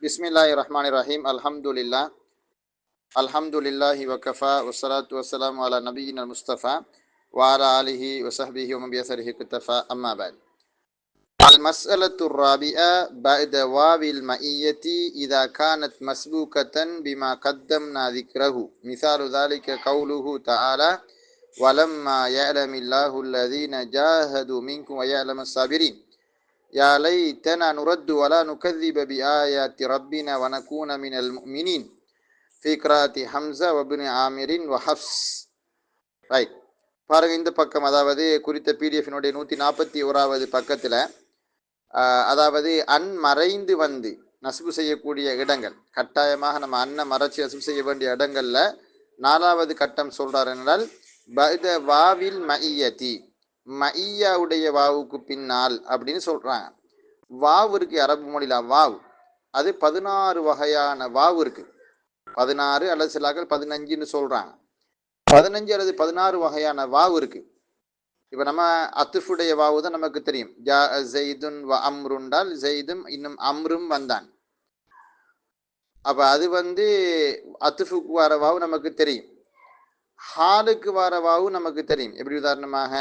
பிஸ்மில்லாஹிர்ரஹ்மானிர்ரஹீம். அல்ஹம்துலில்லாஹி வகஃபா வஸ்ஸலாத்து வஸ்ஸலாமு அலா நபியினால் முஸ்தஃபா வஅலா ஆலிஹி வஸஹ்பிஹி வமன் பியஸரிஹி இக்தஃபா அம்மா பஅத். المسألة الرابعة بعد واو المئية إذا كانت مسبوقة بما قدمنا ذكره. مثال ذلك قوله تعالى ولما يعلم الله الذين جاهدوا منكم ويعلم الصابرين. يا ليتنا نرد ولا نكذب بآيات ربنا ونكون من المؤمنين. في قراءة حمزة وابن عامر وحفص. ரைட், பாருங்க இந்த பக்கம், அதாவது குறித்த பிடிஎஃபினுடைய 141வது பக்கத்தில், அதாவது அன் மறைந்து வந்து நசுபு செய்யக்கூடிய இடங்கள், கட்டாயமாக நம்ம அன்னை மறைச்சி நசுபு செய்ய வேண்டிய இடங்கள்ல 4வது கட்டம் சொல்றார் என்றால் பஅத வாவில் மஇயதி, மஇயாவுடைய வாவுக்கு பின்னால் அப்படின்னு சொல்றாங்க. வாவு இருக்கு அரபு மொழியில, வாவ் அது 16 வகையான வாவு இருக்கு. 16 அல்லது சிலாக்கள் 15ன்னு சொல்றாங்க. 15 அல்லது 16 வகையான வாவு இருக்கு. இப்ப நம்ம அத்துஃபுடைய வாவு தான் நமக்கு தெரியும். ஜா ஜெய்துன் வ அம்ருண்டால் ஜெய்தும் இன்னும் அம்ரும் வந்தான். அப்ப அது அத்துஃபுக்கு வர வாவு நமக்கு தெரியும். ஹாலுக்கு வர வாவு நமக்கு தெரியும். எப்படி உதாரணமாக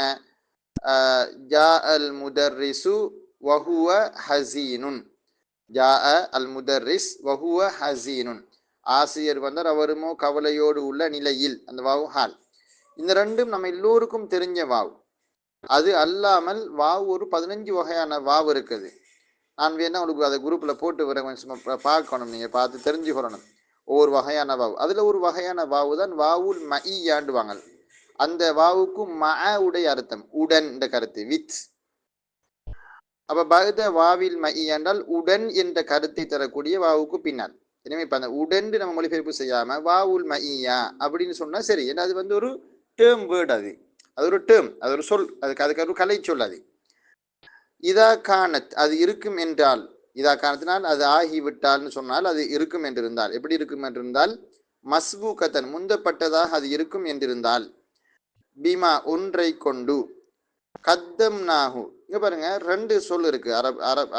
ஜா அல் முதர்ரிசு வஹுவ ஹசீனுன், ஜா அல் முதர்ரிஸ் வஹுவ ஹசீனுன், ஆசிரியர் வந்தார் அவருமோ கவலையோடு உள்ள நிலையில், அந்த வாவு ஹால். இந்த ரெண்டும் நம்ம எல்லோருக்கும் தெரிஞ்ச வாவு. அது அல்லாமல் வாவு ஒரு 15 வகையான வாவு இருக்குது. நான் வேணா உங்களுக்கு அதை குரூப்ல போட்டு வர கொஞ்சம் பார்க்கணும், நீங்க பார்த்து தெரிஞ்சுக்கணும் ஒவ்வொரு வகையான வாவு. அதுல ஒரு வகையான வாவு தான் வாவுல் மஇயாண்டுவாங்க. அந்த வாவுக்கு மஅ உடைய அர்த்தம் உடன் என்ற கருத்து, வித். அப்ப பஅத வாவில் மஇ என்றால் உடன் என்ற கருத்தை தரக்கூடிய வாவுக்கு பின்னால். எனவே இப்ப அந்த உடன் நம்ம மொழிபெயர்ப்பு செய்யாம வாவுல் மஇயா அப்படின்னு சொன்னா சரி. ஏன்னா அது ஒரு டேர்ம் வேர்டு, அது ஒரு டேர்ம், அது ஒரு சொல், அதுக்கு ஒரு கலை சொல். அது இதா கானத், அது இருக்கும் என்றால், இதா கானத்தினால் அது ஆகிவிட்டால்னு சொன்னால் அது இருக்கும் என்றிருந்தால், எப்படி இருக்கும் என்றிருந்தால் மஸ்பூகத்தன் முந்தப்பட்டதாக அது இருக்கும் என்றிருந்தால், பீமா ஒன்றை கொண்டு, கத்தம் நாகு. இங்க பாருங்க 2 சொல் இருக்கு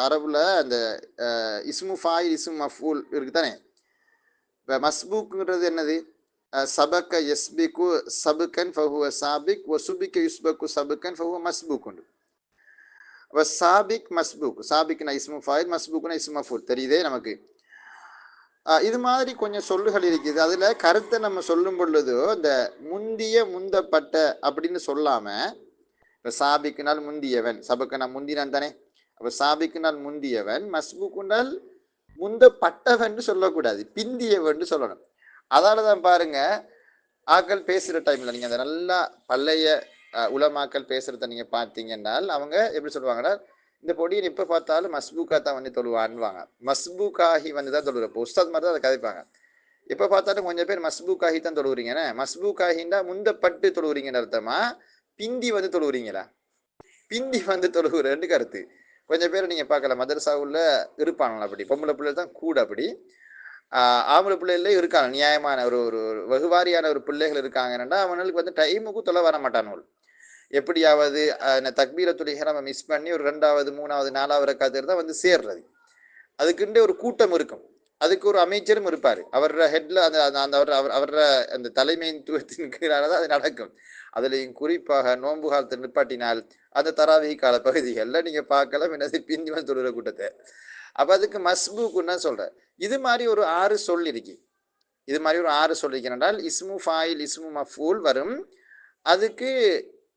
அரபுல. அந்த இஸ்மு ஃபாயில் இஸ்மு மஃபூல் இருக்கு தானே. இப்போ மஸ்பூக்ங்கிறது என்னது? சபக்க யஸ்பிகு சபுக்கன் ஃபஹுவ சாபிக் வ சுபிக யுஸ்பகு சபுக்கன் ஃபஹுவ மஸ்பூக் உண்டு. அப்போ சாபிக் மஸ்பூக், சாபிக்னா இஸ்மு ஃபாயில், மஸ்பூக்னா இஸ்மு மஃபூல். தெரியுதே நமக்கு. இது மாதிரி கொஞ்சம் சொல்லுகள் இருக்குது. அதுல கருத்தை நம்ம சொல்லும் பொழுது இந்த முந்திய முந்தப்பட்ட அப்படின்னு சொல்லாம, இப்ப சாபிக்குனால் முந்தியவன், சபக்கனா முந்தினான் தானே. அப்ப சாபிக்குனால் முந்தியவன், மஸ்பூக்குனால் முந்தப்பட்டவன் சொல்லக்கூடாது, பிந்தியவன் சொல்லணும். அதாலதான் பாருங்க, ஆக்கள் பேசுற டைம்ல நீங்க அந்த நல்லா பழைய உலமாக்கள் பேசுறத நீங்க பார்த்தீங்கன்னால் அவங்க எப்படி சொல்லுவாங்கன்னா, இந்த பொடியை எப்ப பார்த்தாலும் மஸ்பூக்கா தான் தொழுவான்வாங்க. மஸ்பூக்காகி தான் தொழுகிறப்போ உஸ்தாத் மாதிரி தான் அதை கதைப்பாங்க. எப்ப பார்த்தாலும் கொஞ்சம் பேர் மஸ்பூக்காகி தான் தொழுவுறீங்கன்னா, மஸ்பூக்காகின்னா முந்தப்பட்டு தொழுவுறீங்கன்னு அர்த்தமா, பிந்தி தொழுவுறீங்களா? பிந்தி தொழுவுறன்னு கருத்து. கொஞ்சம் பேர் நீங்க பார்க்கலாம், மதரசாவுல இருப்பாங்களா அப்படி, பொம்பளை பிள்ளை தான் கூட அப்படி, ஆம்பளை பிள்ளைகளே இருக்காங்க, நியாயமான ஒரு ஒரு வெகுவாரியான ஒரு பிள்ளைகள் இருக்காங்கன்னா அவங்களுக்கு டைமுக்கு தொலை வர மாட்டானோல். எப்படியாவது தக்பீரத்துல் இஹ்ராம மிஸ் பண்ணி ஒரு 2வது 3வது 4வது ரக்காத்து தான் சேர்றது. அதுக்குண்டே ஒரு கூட்டம் இருக்கும், அதுக்கு ஒரு அமைச்சரும் இருப்பாரு, அவர ஹெட்ல அவர அந்த தலைமைத்துவத்தின் கீழானதான் அது நடக்கும். அதுலயும் குறிப்பாக நோன்பு காலத்தில் நிப்பாட்டினால் அந்த தராவி கால பகுதிகளில் நீங்க பார்க்கலாம் என்னது பிந்தி தொழுகிற கூட்டத்தை. அப்ப அதுக்கு மஸ்பூக்குன்னு தான் சொல்ற. இது மாதிரி ஒரு 6 சொல் இருக்கு. இது மாதிரி ஒரு 6 சொல் இருக்கிறால் இஸ்மு ஃபாயில் இஸ்மு மஃபூல் வரும். அதுக்கு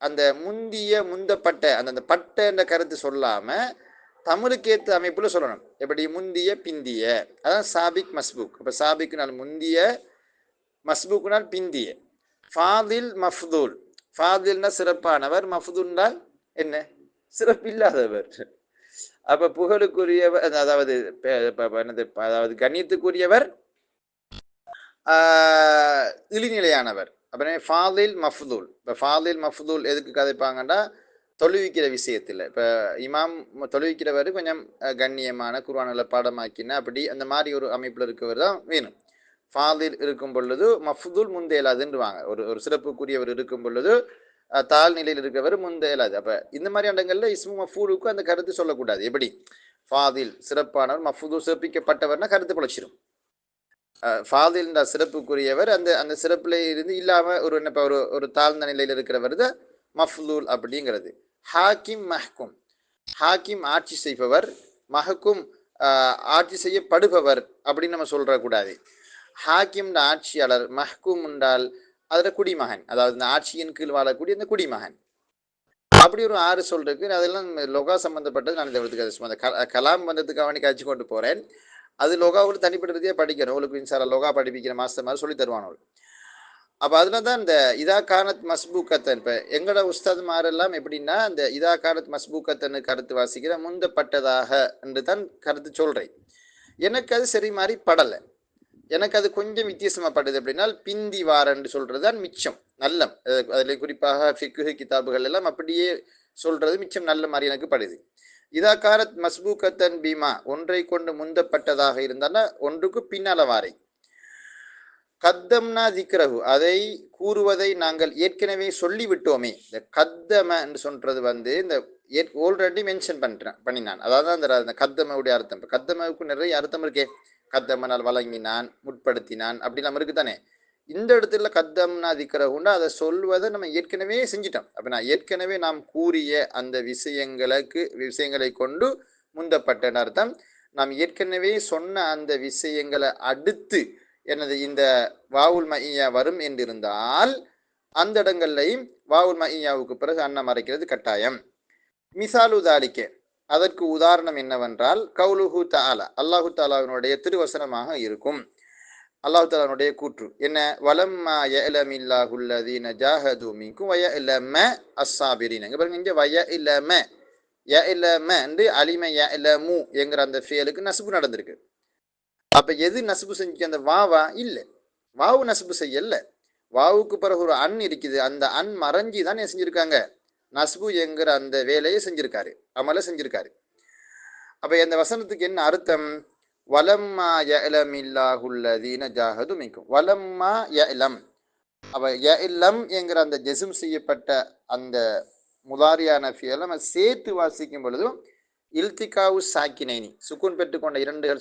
அந்த முந்திய முந்தப்பட்ட அந்த பட்ட என்ற கருத்து சொல்லாம தமிழுக்கு ஏற்ற அமைப்புல சொல்லணும். எப்படி? முந்திய பிந்திய, அதான் சாபிக் மஸ்பூக். அப்ப சாபிக்குனால் முந்திய, மஸ்பூக்குனால் பிந்திய. ஃபாதில் மஃதூல், ஃபாதில்னா சிறப்பானவர், மஃதூல்னால் என்ன? சிறப்பில்லாதவர். அப்ப புகழுக்குரியவர், அதாவது அதாவது கண்ணியத்துக்குரியவர், இழிநிலையானவர். அப்புறம் ஃபாதில் மஃதூல். இப்ப ஃபாதில் மஃதூல் எதுக்கு கதைப்பாங்கன்னா, தொழுவிக்கிற விஷயத்துல. இப்ப இமாம் தொழுவிக்கிறவர் கொஞ்சம் கண்ணியமான, குர்ஆன்ல பாடமாக்கின அப்படி அந்த மாதிரி ஒரு அமைப்புல இருக்கவர் தான் வேணும். ஃபாதில் இருக்கும் பொழுது மஃதூல் முந்தேலாதுன்றுவாங்க. ஒரு சிறப்புக்குரியவர் இருக்கும் பொழுது தாழ் நிலையில் இருக்கிறவர் முந்தேலாது. அப்ப இந்த மாதிரி இடங்கள்ல இஸ்மு மஃபூலுக்கு அந்த கருத்து சொல்லக்கூடாது. எப்படி? ஃபாதில் சிறப்பானவர், மஃபூதுல் சிறப்பிக்கப்பட்டவர்னா கருத்து பழச்சிரும். ஃபாதில் என்ற சிறப்புக்குரியவர் அந்த அந்த சிறப்புல இருந்து இல்லாம ஒரு என்ன ஒரு ஒரு தாழ்ந்த நிலையில் இருக்கிறவர் தான் மஃலூல் அப்படிங்கிறது. ஹாக்கிம் மஹ்கும், ஹாக்கிம் ஆட்சி செய்பவர், மஹக்கும் ஆட்சி செய்யப்படுபவர் அப்படின்னு நம்ம சொல்ற கூடாது. ஹாக்கிம் ஆட்சியாளர், மஹ்கும் என்றால் அதில் குடிமகன், அதாவது இந்த ஆட்சியின் கீழ் வாழக்கூடிய இந்த குடிமகன். அப்படி ஒரு 6 சொல் இருக்கு. அதெல்லாம் லொகா சம்பந்தப்பட்டது. நான் இந்த கலாம் வந்ததுக்கு அவனுக்கு அழைச்சி கொண்டு போறேன். அது லொகாவோட தனிப்பட்ட ரீதியாக படிக்கணும். உங்களுக்கு இன்சால லொகா படிப்பிக்கிற மாஸ்டர் மாதிரி சொல்லி தருவானோள். அப்போ அதில் தான் இந்த இதா கானத் மஸ்பூக்கத்தன், இப்போ எங்களோட உஸ்தாத் மாரெல்லாம் எப்படின்னா இந்த இதா கானத் மஸ்பூக்கத்தன்னு கருத்து வாசிக்கிற முந்தப்பட்டதாக என்று தான் கருத்து சொல்கிறேன். எனக்கு அது சரி மாதிரி படலை. எனக்கு அது கொஞ்சம் வித்தியாசமாக படுது. அப்படின்னா பிந்தி வாரன்னு சொல்கிறது தான் மிச்சம் நல்லம். அதில் குறிப்பாக ஃபிக்ஹ் கிதாபுகள் எல்லாம் அப்படியே சொல்கிறது மிச்சம் நல்ல மாதிரி எனக்கு படுது. இதா காரத் மஸ்பூக்கத்தன் பீமா, ஒன்றை கொண்டு முந்தப்பட்டதாக இருந்தாலும் ஒன்றுக்கு பின்னால வாரை. கத்தம்னா திக்ரஹு, அதை கூறுவதை நாங்கள் ஏற்கனவே சொல்லிவிட்டோமே. இந்த கத்தம என்று சொல்றது வந்து இந்த ஆல்ரெடி மென்ஷன் பண்ணினான். அதாவது அந்த கத்தமவுடைய அர்த்தம். இப்போ கத்தமவுக்கு நிறைய அர்த்தம் இருக்கே. கத்தமனால் வழங்கினான், முற்படுத்தினான், அப்படிலாம் இருக்கு தானே. இந்த இடத்துல கத்தம்னா திக்ரஹுன்னா அதை சொல்வதை நம்ம ஏற்கனவே செஞ்சிட்டோம். அப்படின்னா ஏற்கனவே நாம் கூறிய அந்த விஷயங்களை கொண்டு முந்தப்பட்ட அர்த்தம். நாம் ஏற்கனவே சொன்ன அந்த விஷயங்களை அடுத்து எனது இந்த வாவுல் மஇயா வரும் என்றிருந்தால் அந்த இடங்கள்லையும் வாவுல் மஇயாவுக்கு பிறகு அன்னம் மறைக்கிறது கட்டாயம். மிசாலு தாலிக்கே, அதற்கு உதாரணம் என்னவென்றால் கவுலுஹு தஆலா, அல்லாஹு தஆலாவினுடைய திருவசனமாக இருக்கும். அல்லாஹு தஆலாவுடைய கூற்று என்ன? வலம்மா யஅலமில்லாஹு அல்லதீன ஜாஹது மின்கும் வயஅலம அஸ்ஸாபிரீன். இங்க பாருங்க, இங்க வயஅலம யஅலம என்று அலிம யஅலமு என்கிற அந்த ஃபியலுக்கு நஸ்பு நடந்திருக்கு. அப்ப எது நஸ்பு செஞ்சு? அந்த வாவா? இல்லை, வாவு நஸ்பு செய்யல. வாவுக்கு பிறகு ஒரு அன் இருக்குது. அந்த அன் மறைஞ்சி தான் செஞ்சிருக்காங்க, நஸ்பு என்கிற அந்த வேலையை செஞ்சிருக்காரு, அமலை செஞ்சிருக்காரு. அப்ப இந்த வசனத்துக்கு என்ன அர்த்தம்? வலம்மா யஅலமில்லாஹு அல்லதீன ஜாஹது மின்கும், வலம்மா யஅலம். அப்ப யஅலம் என்கிற அந்த ஜெஸ்ம் செய்யப்பட்ட அந்த முதாரியான ஃபியல் நம்ம சேர்த்து வாசிக்கும் பொழுதும் இல்திகாவு சாக்கினைனி, சுக்கூன் பெற்றுக்கொண்ட இரண்டுகள்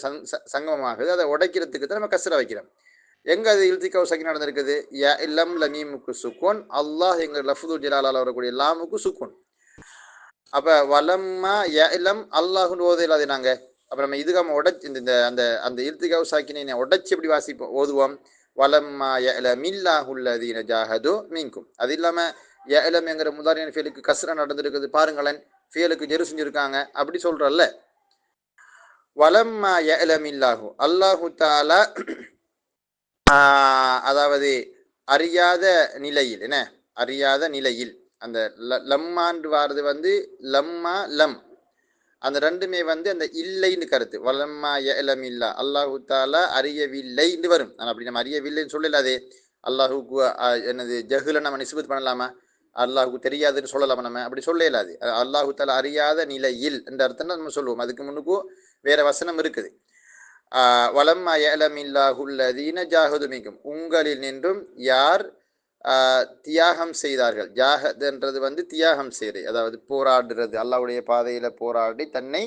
சங்கமமாகுது. அதை உடைக்கிறதுக்கு தான் நம்ம கஸ்ரா வைக்கிறோம். எங்க அது இல்திகாவு சாக்கின் நடந்திருக்குது? ய இல்லம் லமீமுக்கு சுக்கூன், அல்லாஹ் எங்க லஃபுதுல் ஜலாலால வரக்கூடிய லாமுக்கு சுக்கூன். அப்ப வலம்மா ய இல்லம் அல்லாஹுன்னு ஓதையில்லாது நாங்க. அப்ப நம்ம இதுக்காம உடைச்சு இந்த அந்த அந்த இல்திகாவு சாக்கினை உடைச்சு எப்படி வாசிப்போம், ஓதுவோம்? வலம்மா ய இலமில்லாஹு அல்லதீன ஜாஹது மின்கும். அது இல்லாம ய இலம் என்கிற முதாரியான ஃபியலுக்கு கஸ்ரா நடந்திருக்குது பாருங்களேன், ஃபியலுக்கு ஜெரு செஞ்சிருக்காங்க, அப்படி சொல்றல்ல. வலம்மா யஅலமில்லாஹு, அல்லாஹு தஆலா அதாவது அறியாத நிலையில், என்ன அறியாத நிலையில், அந்த லம்மான்று வாரது வந்து லம்மா லம், அந்த ரெண்டுமே வந்து அந்த இல்லைன்னு கருத்து. வலம்மா யஅலமில்லா, அல்லாஹு தஆலா அறியவில்லைன்னு வரும். ஆனால் அப்படி நம்ம அறியவில்லைன்னு சொல்லலாதே. அல்லாஹுக்கு என்னது ஜஹ்ல நம்ம நிஸ்பத் பண்ணலாமா? அல்லாஹுக்கு தெரியாதுன்னு சொல்லலாமா? நம்ம அப்படி சொல்ல இயலாது. அல்லாஹு தஆலா அறியாத நிலையில் என்ற அர்த்தம் நம்ம சொல்லுவோம். அதுக்கு முன்னுக்கும் வேற வசனம் இருக்குது. வலம்மா யஅலமில்லாஹு அல்லதீன ஜாஹது மின்கும், உங்களில் நின்றும் யார் தியாகம் செய்தார்கள். ஜாஹத் என்றது வந்து தியாகம் செய்கிறது, அதாவது போராடுறது, அல்லாஹ்வுடைய பாதையில போராடி தன்னை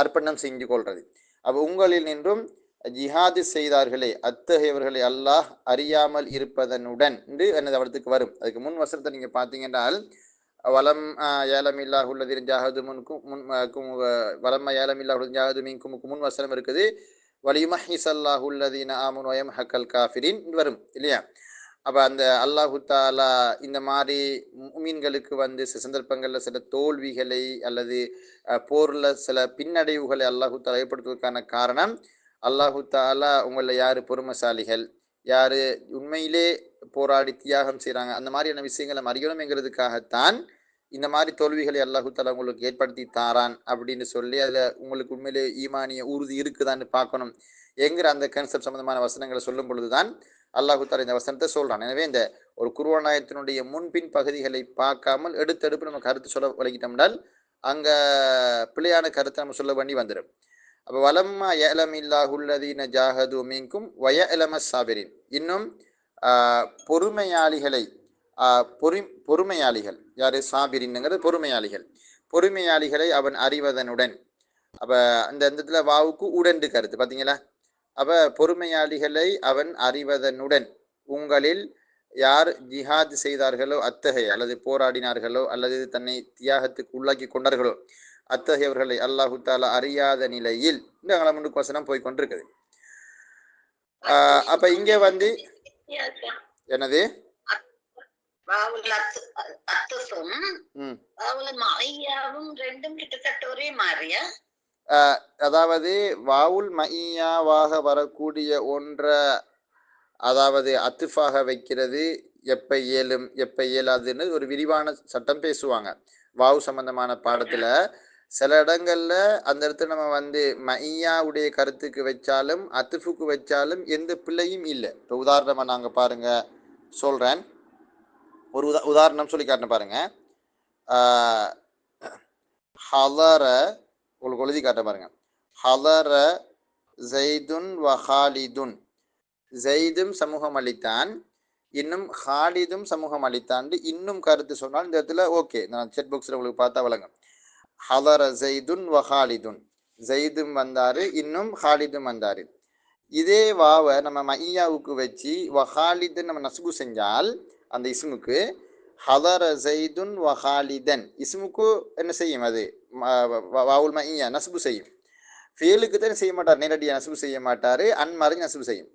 அர்ப்பணம் செஞ்சு கொள்றது. அப்போ உங்களில் நின்றும் ஜிஹாது செய்தார்களே, அத்தகையவர்களை அல்லாஹ் அறியாமல் இருப்பதனுடன் என்று என்னது அவரத்துக்கு வரும். அதுக்கு முன் வசனத்தை நீங்க பார்த்தீங்கன்னால் வலம் ஏலமில்லாஹு அல்லதீன ஜாஹது மின்கும் வலம்மா ஏலமில்லாஹு ஜாஹது மின்குமுக்கு முன் வசனம் இருக்குது. வலியுமஹ்ஹிஸல்லாஹு அல்லதீன ஆமனு வயம்ஹக்கல் காஃபிரின் வரும் இல்லையா? அப்போ அந்த அல்லாஹு தாலா இந்த மாதிரி முஃமின்களுக்கு வந்து சில சந்தர்ப்பங்களில் சில தோல்விகளை அல்லது போரில் சில பின்னடைவுகளை அல்லாஹு தாலா ஏற்படுத்துவதற்கான காரணம், அல்லாஹு தாலா உங்களில் யார் பொறுமைசாலிகள், யார் உண்மையிலே போராடி தியாகம் செய்கிறாங்க, அந்த மாதிரியான விஷயங்களை அறியணுங்கிறதுக்காகத்தான் இந்த மாதிரி தோல்விகளை அல்லாஹு தாலா உங்களுக்கு ஏற்படுத்தி தாரான் அப்படின்னு சொல்லி அதில் உங்களுக்கு உண்மையிலே ஈமானிய உறுதி இருக்குதான்னு பார்க்கணும் என்கிற அந்த கான்செப்ட் சம்பந்தமான வசனங்களை சொல்லும் பொழுதுதான் அல்லாஹு தாலா இந்த வசனத்தை சொல்றான். எனவே இந்த ஒரு குர்ஆனாயத்தினுடைய முன்பின் பகுதிகளை பார்க்காமல் எடுத்தெடுப்பு நம்ம கருத்து சொல்ல வழங்கிட்டோம்னால் அங்க பிழையான கருத்தை நம்ம சொல்ல வேண்டி வந்துடும். அப்போ வலம்மா யஅலமில்லாஹு அல்லதீன ஜாஹது மின்கும் வயஅலம ஸாபிரின், இன்னும் பொறுமையாளிகளை பொறுமையாளிகள் யாரு? சாபிரின்ங்கிறது பொறுமையாளிகள். பொறுமையாளிகளை அவன் அறிவதனுடன் அப்போ அந்த இடத்துல வாவுக்கு உடன்று கருத்து பார்த்தீங்களா. அப்போ பொறுமையாளிகளை அவன் அறிவதனுடன் உங்களில் யார் ஜிஹாத் செய்தார்களோ அத்தகைய அல்லது போராடினார்களோ அல்லது தன்னை தியாகத்துக்கு உள்ளாக்கி கொண்டார்களோ அத்தகையவர்களை அல்லாஹு தாலா அறியாத நிலையில் இந்த முன்னுக்கு வசனம் போய் கொண்டிருக்குது. அப்ப இங்க வந்து என்னது அதாவது வாவுல் மஇயாவாக வரக்கூடிய ஒன்ற அதாவது அத்துஃபாக வைக்கிறது எப்ப இயலும் எப்ப இயலாதுன்னு ஒரு விரிவான சட்டம் பேசுவாங்க வாவு சம்பந்தமான பாடத்துல. சில இடங்கள்ல அந்த இடத்துல நம்ம வந்து மஇயாவுடைய கருத்துக்கு வச்சாலும் அத்துஃபுக்கு வச்சாலும் எந்த பிள்ளையும் இல்லை. இப்போ உதாரணமா நாங்க பாருங்க சொல்றேன், ஒரு உதாரணம் சொல்லி காட்டின பாருங்க. ஹலர உங்களுக்கு எழுதி காட்ட பாருங்க. ஹலர ஜெய்துன் வ ஹாலிதுன், ஜெய்தும் சமூகம் அளித்தான் இன்னும் ஹாலிதும் சமூகம் அளித்தான் இன்னும் கருத்து சொன்னால் இந்த இடத்துல ஓகே, நான் செட் பாக்ஸில் உங்களுக்கு பார்த்தா வழங்கும். ஹலர ஜெய்துன் வ ஹாலிதுன், ஜெய்தும் வந்தாரு இன்னும் ஹாலிதும் வந்தாரு. இதே வாவை நம்ம மஇயாவுக்கு வச்சு வ ஹாலிதுன் நம்ம நசுபு செஞ்சால் அந்த இஸ்முக்கு ஹலர ஜெய்துன் வ ஹாலிதன் இஸ்முக்கு என்ன செய்யும், அது வாவுல் மஇயா நசுபு செய்யும். ஃபேலுக்கு தான் செய்ய மாட்டார், நேரடியாக நசுபு செய்ய மாட்டார், அன்மறை நசுபு செய்யும்.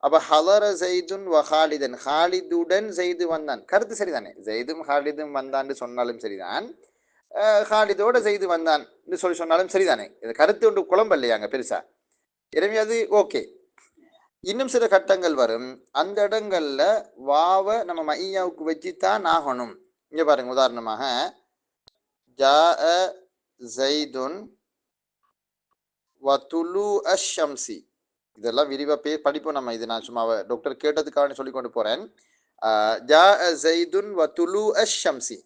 அப்ப ஹலர ஜெய்துன் வ ஹாலிதன், ஹாலிதுடன் ஜெய்து வந்தான் கருத்து சரிதானே. ஜெய்தும் ஹாலிதும் வந்தான்னு சொன்னாலும் சரிதான், ஹாலிதோட ஜெய்து வந்தான் சொல்லி சொன்னாலும் சரிதானே. இது கருத்து ஒன்று குழம்பு இல்லையாங்க பெருசா. எனவே அது ஓகே. இன்னும் சில கட்டங்கள் வரும், அந்த இடங்கள்ல வாவை நம்ம மஇயாவுக்கு வச்சுத்தான் ஆகணும். இங்க பாருங்க, உதாரணமாக ஜாஅ ஜெய்துன் வ துலூ அஷம்சி, இதெல்லாம் விரிவாக படிப்போம் நம்ம. இது நான் சும்மா டாக்டர் கேட்டதுக்காக சொல்லி கொண்டு போறேன். ஜாஅ ஜெய்துன் வ துலூ அஷம்சி,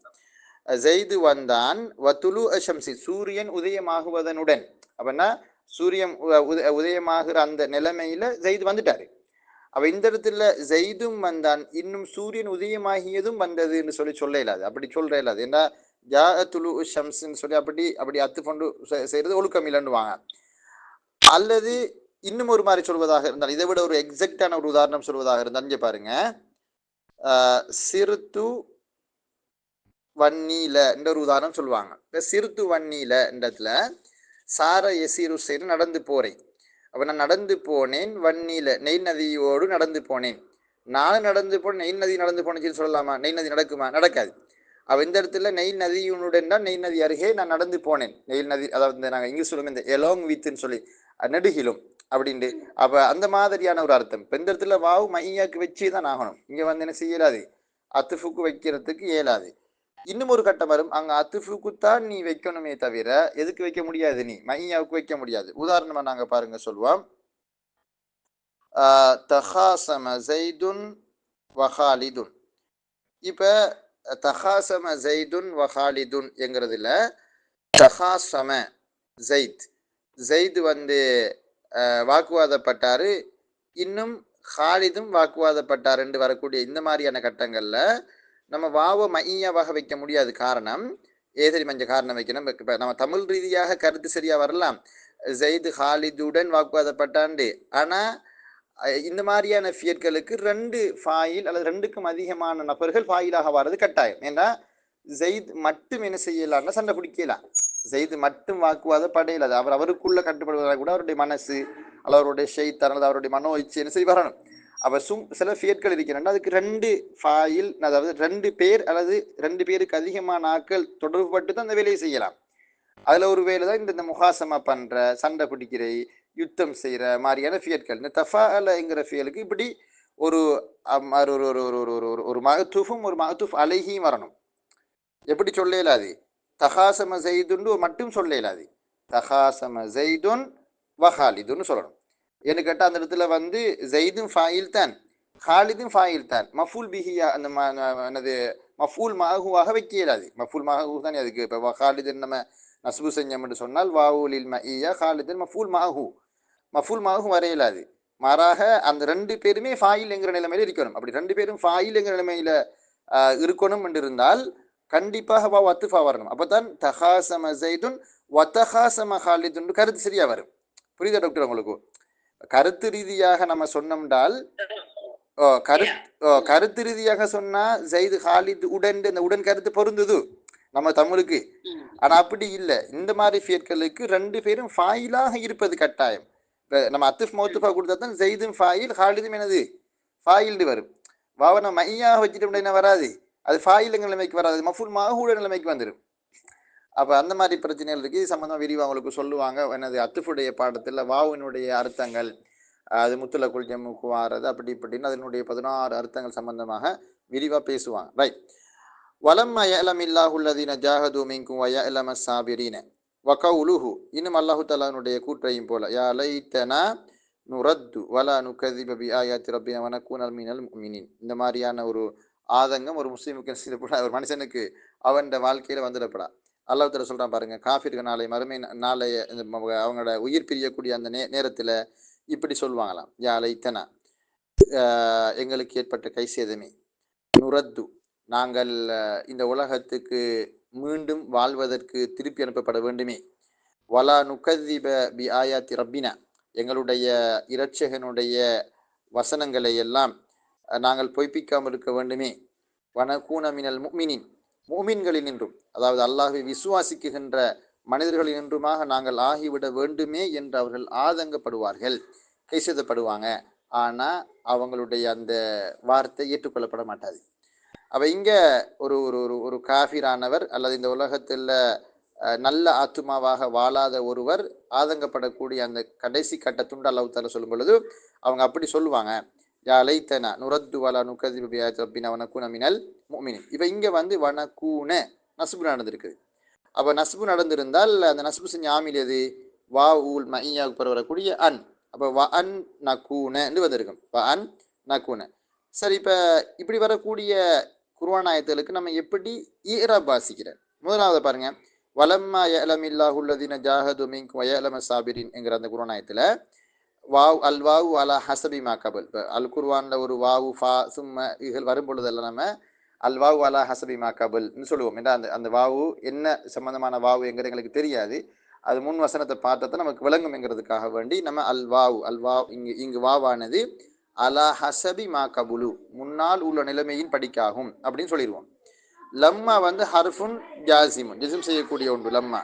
ஜெய்து வந்தான் வ துலூ அஷம்சி, சூரியன் உதயமாகுவதனுடன். அப்படின்னா சூரியன் உதயமாகிற அந்த நிலைமையில ஜெய்து வந்துட்டாரு. அப்ப இந்த இடத்துல ஜெய்தும் வந்தான் இன்னும் சூரியன் உதயமாகியதும் வந்ததுன்னு சொல்ல இயலாது, அப்படி சொல்ற இயலாது. ஏன்னா ஜாஅ துலூ ஷம்ஸ்ன்னு சொல்லி அப்படி அத்து கொண்டு செய்யறது ஒழுக்கம் இல்லைன்னுவாங்க. அல்லது இன்னும் ஒரு மாதிரி சொல்வதாக இருந்தால், இதை விட ஒரு எக்ஸாக்டான ஒரு உதாரணம் சொல்வதாக இருந்தால் இங்க பாருங்க, சிறுத்து வன்னீல என்ற ஒரு உதாரணம் சொல்லுவாங்க. இப்ப சிறுத்து வன்னீல என்றதுல சார எசீரு செய்து நடந்து போறேன். அப்ப நான் நடந்து போனேன், வன்னீல நெய் நதியோடு நடந்து போனேன். நான் நடந்து போனேன், நெய் நதி நடந்து போனேன்னு சொல்லலாமா? நெய் நதி நடக்குமா? நடக்காது. அவ இந்த இடத்துல நெய் நதியுடன் தான், நெய் நதி அருகே நான் நடந்து போனேன். நெய் நதி, அதாவது நாங்கள் இங்கிலீஷ் சொல்லுங்க இந்த எலாங் வித்ன்னு சொல்லி நெடுகிலும் அப்படின்ட்டு. அப்ப அந்த மாதிரியான ஒரு அர்த்தம். இப்ப இந்த இடத்துல வாவு மையாக்கு வச்சு தான் ஆகணும். இங்க வந்து என்ன செய்யலாது, அத்துஃபுக்கு வைக்கிறதுக்கு இயலாது. இன்னும் ஒரு கட்டம் வரும், அங்க அத்துஃபுக்குத்தான் நீ வைக்கணுமே தவிர எதுக்கு வைக்க முடியாது, நீ மையாவுக்கு வைக்க முடியாது. உதாரணமா நாங்க பாருங்க சொல்லுவோம், தஹாசம ஜெய்துன் வ ஹாலிதுன். இப்ப தஹாசம ஜெய்துன் வ ஹாலிதுன் என்கிறதுல தஹாசம ஜெய்த், ஜெய்து வந்து வாக்குவாதப்பட்டாரு இன்னும் ஹாலிதும் வாக்குவாதப்பட்டார் என்று வரக்கூடிய இந்த மாதிரியான கட்டங்கள்ல நம்ம வாவ மையாவாக வைக்க முடியாது. காரணம் ஏதரி மஞ்ச காரணம் வைக்கணும். இப்போ நம்ம தமிழ் ரீதியாக கருத்து சரியா வரலாம், ஜெயிது ஹாலிதுடன் வாக்குவாதப்பட்டாண்டு. ஆனா இந்த மாதிரியான ஃபியர்களுக்கு 2 ஃபாயில் அல்லது 2க்கும் அதிகமான நபர்கள் ஃபாயிலாக வர்றது கட்டாயம். ஏன்னா ஜெயித் மட்டும் என்ன செய்யலாம்னா சண்டை பிடிக்கலாம், ஜெயித் மட்டும் வாக்குவாதப்படையில அவர் அவருக்குள்ள கட்டுப்படுவதாக கூட அவருடைய மனசு அல்லது அவருடைய ஷெய்தான் அல்லது அவருடைய மனோ இச்சை என்ன செய்ய வரணும். அப்ப சில ஃபியர்கள் இருக்கிறாங்க, அதுக்கு 2 ஃபாயில், அதாவது 2 பேர் அல்லது 2 பேருக்கு அதிகமான ஆட்கள் தொடர்பு பட்டு தான் அந்த வேலையை செய்யலாம். அதுல ஒரு வேலை தான் இந்த முகாசமா பண்ற, சண்டை பிடிக்கிற, யுத்தம் செய்யற மாதிரியான ஃபியர்கள். இந்த தஃபாஅலங்கிற ஃபியலுக்கு இப்படி ஒரு ஒரு மகத்துஃபும் ஒரு மகத்துஃப் அலைஹியும் வரணும். எப்படி சொல்ல இயலாது, தஹாசம ஜெய்துன்னு மட்டும் சொல்ல இயலாது, தஹாசம ஜெய்துன் வ ஹாலிதுன்னு சொல்லணும். ஏன்னு கேட்டால் அந்த இடத்துல வந்து ஜெய்தும் ஃபாயில் தான், ஹாலிதும் ஃபாயில் தான். மஃபூல் பிஹியா அந்த என்னது மஃபூல் மாகுவாக வைக்க இயலாது. மஃபூல் மாகு தானே அதுக்கு. இப்போ ஹாலிதுன்னு நம்ம நஸ்பு செஞ்சோம் என்று சொன்னால் வாவுலில் மஇயா ஹாலிதுன் மஃபூல் மாகு, மஃபூல் மாகு வர இயலாது. மாறாக அந்த 2 பேருமே ஃபாயில் என்கிற நிலைமையில இருக்கணும். அப்படி 2 பேரும் ஃபாயில் என்கிற நிலைமையில இருக்கணும் என்று இருந்தால் கண்டிப்பாக வாவ் அத்துஃபா வரணும். அப்பதான் தஹாசம ஜெய்துன் வத்தஹாசம ஹாலிதுன்னு கருத்து சரியா வரும். புரியுதா டாக்டர் உங்களுக்கு? கருத்து ரீதியாக நம்ம சொன்னோம்னால் கருத்து ரீதியாக சொன்னா ஜெயிது ஹாலித் உடன் இந்த உடன் கருத்து பொருந்துது நம்ம தமிழுக்கு. ஆனா அப்படி இல்லை. இந்த மாதிரி ஃபியர்களுக்கு ரெண்டு பேரும் ஃபாயிலாக இருப்பது கட்டாயம். இப்போ நம்ம அத்துஃப் மௌத்துஃபா கொடுத்தா தான் ஜெயிதும் ஃபாயில் ஹாலிதும் என்னது ஃபாயில்டு வரும். வாவனை மையாக வச்சுட்டு என்ன வராது, அது ஃபாயிலுங்க நிலைமைக்கு வராது, மஃபூல் மாஹூட நிலைமைக்கு வந்துடும். அப்போ அந்த மாதிரி பிரச்சனைகள் இருக்குது. இது சம்மந்தமாக விரிவாக அவங்களுக்கு சொல்லுவாங்க. என்னது அத்துஃபுடைய பாடத்தில் வாவினுடைய அர்த்தங்கள், அது முத்துலக்குள் ஜம்முக்கு வாரது அப்படி இப்படின்னு அதனுடைய 16 அர்த்தங்கள் சம்பந்தமாக விரிவாக பேசுவாங்க. ரைட். வலம்ம யஅலமில்லாஹுல்லதீன ஜாஹது மின்கும் வயஅலம ஸாபிரீன வகவுலுஹு. இன்னும் அல்லாஹு தஆலாவுடைய கூற்றையும் போல யா லைத்தனா நுரத்து வலா நுகதிப பிஆயாத்தி ரப்பினா வனகூன மினல் முஃமினீன். இந்த மாதிரியான ஒரு ஆதங்கம் ஒரு முஸ்லீமுக்கு ஒரு மனுஷனுக்கு அவன் வாழ்க்கையில் வந்துடப்படா. அல்லாஹ் தஆலா சொல்கிறான் பாருங்க, காஃபிர்கள் நாளை மறுமை நாளைய அவங்களோட உயிர் பிரியக்கூடிய அந்த நேரத்தில் இப்படி சொல்லுவாங்களாம், யா லைத்தனா எங்களுக்கு ஏற்பட்ட கை சேதமே, நுரத்து நாங்கள் இந்த உலகத்துக்கு மீண்டும் வாழ்வதற்கு திருப்பி அனுப்பப்பட வேண்டுமே, வலா நுகதிப பி ஆயாத்தி ரப்பினா எங்களுடைய இரட்சகனுடைய வசனங்களை எல்லாம் நாங்கள் பொய்ப்பிக்காமல் இருக்க வேண்டுமே, வனகூன மினல் முஃமினீன் முஃமின்களில் நின்றும், அதாவது அல்லாஹ்வை விசுவாசிக்குகின்ற மனிதர்களில் நின்றுமாக நாங்கள் ஆகிவிட வேண்டுமே என்று அவர்கள் ஆதங்கப்படுவார்கள், கைசெதப்படுவாங்க. ஆனால் அவங்களுடைய அந்த வார்த்தை ஏற்றுக்கொள்ளப்பட மாட்டாது. அப்போ இங்கே ஒரு ஒரு ஒரு காஃபிரானவர் அல்லது இந்த உலகத்தில் நல்ல ஆத்துமாவாக வாழாத ஒருவர் ஆதங்கப்படக்கூடிய அந்த கடைசி கட்டத்துண்டு அல்லாஹ் தஆலா சொல்லும் பொழுது அவங்க அப்படி சொல்லுவாங்க, யா லைத்தனா நுரத்து வலா நுகதிப பிஆயாத்தி ரப்பினா வனகூன மினல் முஃமினீன். இப்போ இங்கே வந்து வனகூன நஸ்பு நடந்திருக்குது. அப்போ நஸ்பு நடந்திருந்தால் அந்த நஸ்பு செஞ்ச ஆமில் எது, வா ஊல் மஇயாவுக்கு பிற வரக்கூடிய அன். அப்போ வ அன் நகூனன்னு வந்திருக்கும், வ அன் நகூன. சரி, இப்போ இப்படி வரக்கூடிய குர்ஆன் ஆயத்துகளுக்கு நம்ம எப்படி இஅ்ராப் வாசிக்கிறோம்? முதலாவது பாருங்க, வலம்மா யஅலமில்லாஹுல்லதீன ஜாஹது மின்கும் வயஅலம ஸாபிரீன் என்கிற அந்த குர்ஆன் ஆயத்தில் வாவ் அல் வாவு அலா ஹசபி மா கபல். இப்போ அல் குர்ஆனில் ஒரு வாவு ஃபா சும்ம இதுகள் வரும் பொழுதெல்லாம் நம்ம அல் வாவு அலா ஹசபி மா கபல்னு சொல்லுவோம். ஏன்னா அந்த வாவு என்ன சம்பந்தமான வாவு என்கிறது எங்களுக்கு தெரியாது, அது முன் வசனத்தை பார்த்தா நமக்கு விளங்கும்ங்கிறதுக்காக வேண்டி நம்ம அல் வாவ் இங்கு வாவானது அலா ஹசபி மா கபுலு முன்னால் உள்ள நிலைமையின் படிக்காகும் அப்படின்னு சொல்லிடுவோம். லம்மா வந்து ஹர்ஃபுன் ஜாசிமுன் ஜிஸ்ம் செய்யக்கூடிய ஒன்று. லம்மா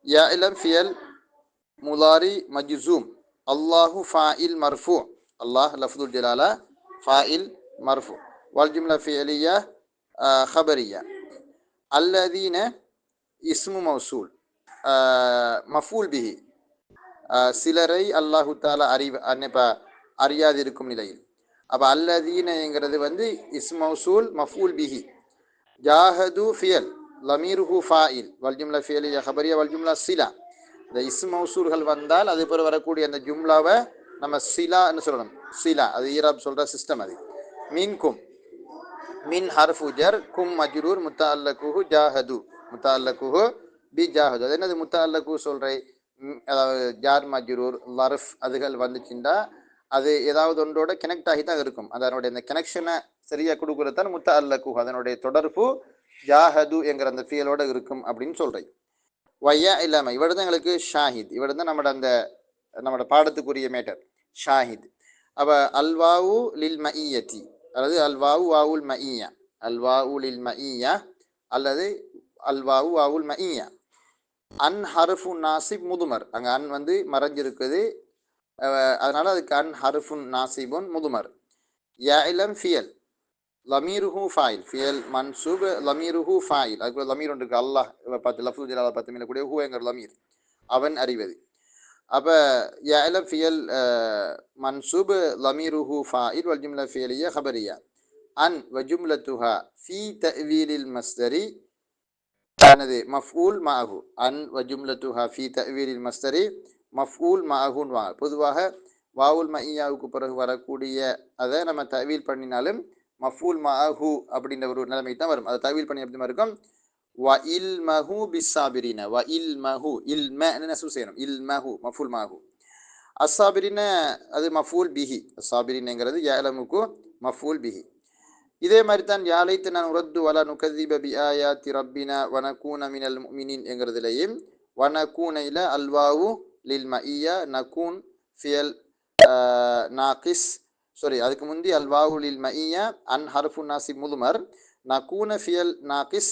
யா இலம் ஃபியல் முலாரி மஜ்சூம் அல்லாஹு ஃபாயில் மர்ஃபூ, அல்லாஹ் லஃப்துல் ஜலாலா ஃபாயில் மர்ஃபூ வல் ஜும்லா ஃபியலியா ஹபரியா அல்லதீன இஸ்மு மௌசூல் மஃபூல் பிஹி சிலரை அல்லாஹு தாலா அறியாதிருக்கும் நிலையில். அப்போ அல்லதீனங்கிறது வந்து இஸ்மு மௌசூல் மஃபூல் பிஹி. ஜாஹது ஃபியல் லமீருஹு ஃபாயில் வல் ஜும்லா ஃபியலியா ஹபரியா வல் ஜும்லா சிலா. இந்த இஸ்மு மௌசூல்கள் வந்தால் அது பிறகு வரக்கூடிய அந்த ஜும்லாவை நம்ம சிலான்னு சொல்லணும். சிலா அது ஈராப் சொல்கிற சிஸ்டம். அது மின்கும் மின் ஹர்ஃபு ஜர் கும் மஜ்ரூர் முத்தஅல்லகுஹு ஜாஹது முத்தஅல்லகுஹு பி ஜாஹது. அது என்னது முத்தஅல்லகு சொல்கிறேன், அதாவது ஜார் மஜ்ரூர் லர்ஃப் அதுகள் வந்துச்சுண்டா அது ஏதாவது ஒன்றோட கனெக்ட் ஆகி தான் இருக்கும். அதனுடைய அந்த கனெக்ஷனை சரியாக கொடுக்குறதால் முத்தஅல்லகு அதனுடைய தொடர்பு ஜாஹது என்கிற அந்த ஃபியலோட இருக்கும் அப்படின்னு சொல்கிறேன். வையா இல்லாமல் இவர் தான் எங்களுக்கு ஷாஹித், இவர் தான் நம்மளோட பாடத்துக்குரிய மேட்டர் ஷாஹித். அப்போ அல்வாவு லில் மஇயத்தி அல்லது அல்வாவு வாவுல் மஇயா, அல்வாவு லில் மஇயா அல்லது அல்வாவு வாவுல் மஇயா. அன் ஹர்ஃபுன் நாசிப் முதுமர், அங்கே அன் வந்து மறைஞ்சிருக்குது, அதனால அதுக்கு அன் ஹர்ஃபுன் நாசிபுன் முதுமர். யா இலம் ஃபியல் லமீருஹு ஃபாயில் ஃபியல் மன்சூப் லமீருஹு ஃபாயில். அதுக்குள்ள லமீர் ஒன்று இருக்குது, அல்லாஹ் பார்த்து லஃப்து ஜலாலா பார்த்து மீளக்கூடிய ஹூங்கிற லமீர் அவன் அறிவது. அப்போ யா இலம் ஃபியல் மன்சூப் லமீருஹு ஃபாயில் வல் ஜும்லா ஃபியலியா ஹபரியா அன் வ ஜும்லத்துஹா ஃபீ தஅவீலில் மஸ்தரி ஆனது மஃஊல் மஅஹு. அன் வ ஜும்லத்துஹா ஃபீ தஅவீலில் மஸ்தரி மஃஊல் மஅஹுன்னு வாங்க. பொதுவாக வாவுல் மஇயாவுக்கு பிறகு வரக்கூடிய அதை நம்ம தவீல் பண்ணினாலும் மஃஊல் மஅஹு அப்படின்ற ஒரு நிலைமை தான் வரும். அதை தவீல் பண்ணி எப்படி இருக்கும், வ இல் மஹு பிஸ்ஸாபிரின வ இல் மஹு இல்ம நஸ்பு செய்யணும், இல் மஹு மஃஊல் மஅஹு. அஸ்ஸாபிரின அது மஃஊல் பிஹி, அஸ்ஸாபிரினங்கிறது யஅலமுக்கு மஃஊல் பிஹி. இதே மாதிரி தான் யா லைத்தனா நுரத்து வலா நுகதிப பிஆயாத்தி ரப்பினா வனகூன மினல் முஃமினீன் என்கிறதுலையும் வனக்கூனையில் அல்வாவு லில் மஇயா நக்கூன் ஃபியல் நாகிஸ் அதுக்கு முந்தி அல்வாவு லில் மஇயா அன் ஹர்ஃபு நாசி முதுமர் நக்கூன ஃபியல் நாகிஸ்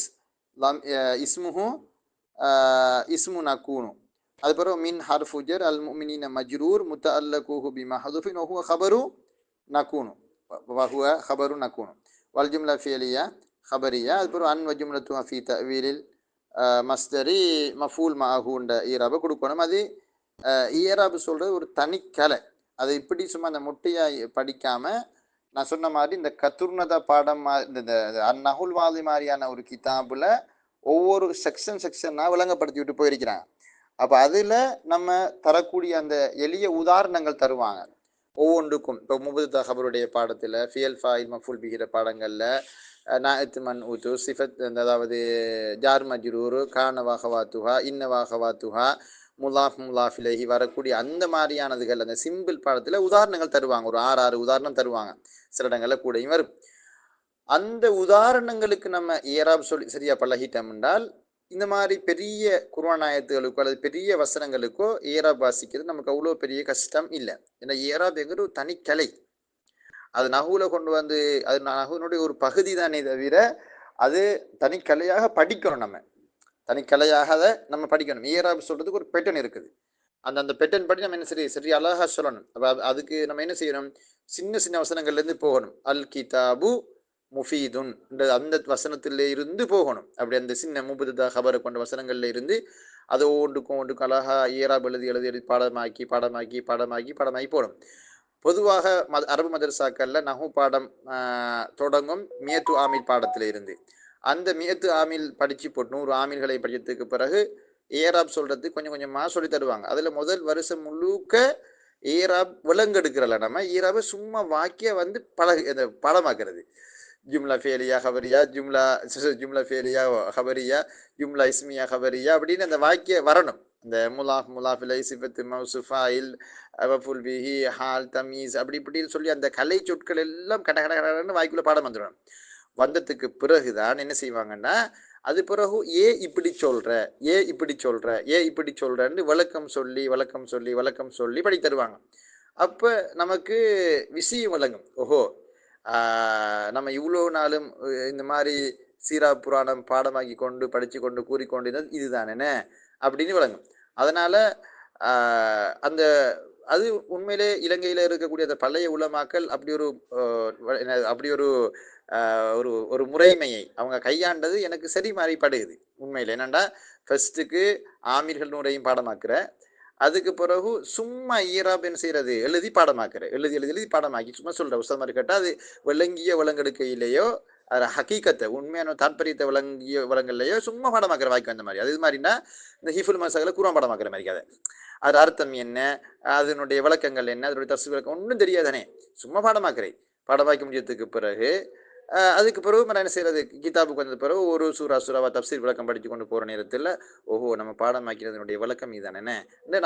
இஸ்முஹு இஸ்மு நக்கூனு. அதுக்கப்புறம் மின் ஹர்ஃபு ஜர் அல் முஃமினீன மஜ்ரூர் முத்தஅல்லகுஹு பிமஹ்துஃபின் வஹுவ ஹபரு நக்கூனு நக்கூனு வல் ஜும்லா ஃபியலியா ஹபரியா. அதுக்கப்புறம் அன் வ ஜும்லத்து ஃபீ தஅவீலில் மஸ்தரி மஃபூல் மஅஹூன்ற ஈராபை கொடுக்கணும். அது ஈராபு சொல்கிறது ஒரு தனிக்கலை. அதை இப்படி சும்மா அந்த முட்டையாக படிக்காமல் நான் சொன்ன மாதிரி இந்த கத்துர்னதா பாடம் இந்த அந்நகுல் வாதி மாதிரியான ஒரு கிதாபில் ஒவ்வொரு செக்ஷனாக விளங்கப்படுத்தி விட்டு போயிருக்கிறாங்க. அப்போ அதில் நம்ம தரக்கூடிய அந்த எளிய உதாரணங்கள் தருவாங்க ஒவ்வொன்றுக்கும். இப்போ முபதா ஹபருடைய பாடத்தில் ஃபியல் ஃபாயில் மஃபூல் பிகிற பாடங்களில் நாயத்து மன் ஊத்து சிஃபத் அதாவது ஜார் மஜ்ரூர் கான வாகவாத்துஹா இன்ன வாகவாத்துஹா முலாஃப் முலாஃபிலேஹி வரக்கூடிய அந்த மாதிரியானதுகள் அந்த சிம்பிள் பாடத்தில் உதாரணங்கள் தருவாங்க. ஒரு 6 உதாரணம் தருவாங்க, சில இடங்களில் கூடயும் வரும். அந்த உதாரணங்களுக்கு நம்ம ஏராப் சொல்லி சரியா பழகிட்டோம் என்றால் இந்த மாதிரி பெரிய குர்ஆன் ஆயத்துகளுக்கோ அல்லது பெரிய வசனங்களுக்கோ ஏராப் வாசிக்கிறது நமக்கு அவ்வளோ பெரிய கஷ்டம் இல்லை. ஏன்னா ஏராப் என்கிற ஒரு தனிக்கலை. அது நகுல கொண்டு வந்து அது நகுனுடைய ஒரு பகுதி தானே தவிர அது தனிக்கலையாக படிக்கணும். நம்ம தனிக்கலையாக அதை நம்ம படிக்கணும். ஏராப் சொல்றதுக்கு ஒரு பேட்டர்ன் இருக்குது. அந்த பேட்டர்ன் படி நம்ம என்ன சரி அழகா சொல்லணும். அதுக்கு நம்ம என்ன செய்யணும், சின்ன சின்ன வசனங்கள்லேருந்து போகணும். அல் கிதாபு முஃபீதுன் அந்த வசனத்திலே இருந்து போகணும். அப்படி அந்த சின்ன முபதா ஹபரை கொண்ட வசனங்கள்ல இருந்து அது ஒன்றுக்கும் அழகா ஏராப் எழுதி பாடமாக்கி போகணும். பொதுவாக அரபு மதரசாக்கள்ல நஹு பாடம் தொடங்கும் மியத்து ஆமில் பாடத்துல இருந்து. அந்த மியத்து ஆமில் படிச்சு போட்டு 100 ஆமில்களை படிச்சதுக்கு பிறகு ஏராப் சொல்றது கொஞ்சம் கொஞ்சமாக சொல்லி தருவாங்க. அதுல முதல் வருஷம் முழுக்க ஏராப் விலங்கெடுக்கிறல நம்ம ஏராபை சும்மா வாக்கிய வந்து பாடமாக்குறது. ஜும்லா ஃபேலியா ஹபரியா ஜும்லா ஃபேலியா ஹபரியா ஜும்லா இஸ்மியா ஹபரியா அப்படின்னு அந்த வாக்கிய வரணும். இந்த முலாஃபிலை சிஃபத்து மௌசுஃபாயில் மஃபூல் பிஹி ஹால் தமீஸ் இப்படின்னு சொல்லி அந்த கலை சொற்கள் எல்லாம் கடன்னு வாய்க்குள்ள பாடம் வந்துடணும். வந்ததுக்கு பிறகுதான் என்ன செய்வாங்கன்னா அது பிறகு இப்படி சொல்றன்னு விளக்கம் சொல்லி படி தருவாங்க. அப்ப நமக்கு விஷயம் விளங்கும். ஓஹோ, நம்ம இவ்வளோ நாளும் இந்த மாதிரி சீரா புராணம் பாடமாக்கி கொண்டு படிச்சு கொண்டு கூறிக்கொண்டிருந்தது இதுதானே அப்படின்னு விளங்கும். அதனால அந்த அது உண்மையிலே இலங்கையில இருக்கக்கூடிய அந்த பழைய உலமாக்கள் அப்படி ஒரு முறைமையை அவங்க கையாண்டது எனக்கு சரி மாறிப்படுது. உண்மையில என்னண்டா ஃபர்ஸ்ட்டுக்கு ஆமீர்கள் நூறையும் பாடமாக்குற, அதுக்கு பிறகு சும்மா ஈராப் என்ன செய்யறது எழுதி பாடமாக்கி சும்மா சொல்ற உஸ்தாத் மாதிரி கேட்டால் அது விளங்கெடுக்கையிலேயோ அது ஹக்கீக்கத்தை உண்மையான தாற்பயத்தை விளங்கல்லையோ சும்மா பாடமாக்குற வாய்க்கு வந்த மாதிரி. அது மாதிரினா இந்த ஹிஃபுல் மசாக்களை குரான் பாடமாக்குற மாதிரி கதை. அது அர்த்தம் என்ன, அதனுடைய விளக்கங்கள் என்ன, அதனுடைய தஃசீர் விளக்கம் ஒன்றும் தெரியாதானே, சும்மா பாடமாக்கி முடிஞ்சதுக்கு பிறகு அதுக்கு பிறகு நம்ம என்ன செய்யறது, கிதாபுக்கு வந்த பிறகு ஒரு சூறாவா தஃசீர் விளக்கம் படித்து கொண்டு போகிற நேரத்தில் ஓஹோ நம்ம பாடமாக்கிறதுனுடைய விளக்கம் இதுதானே,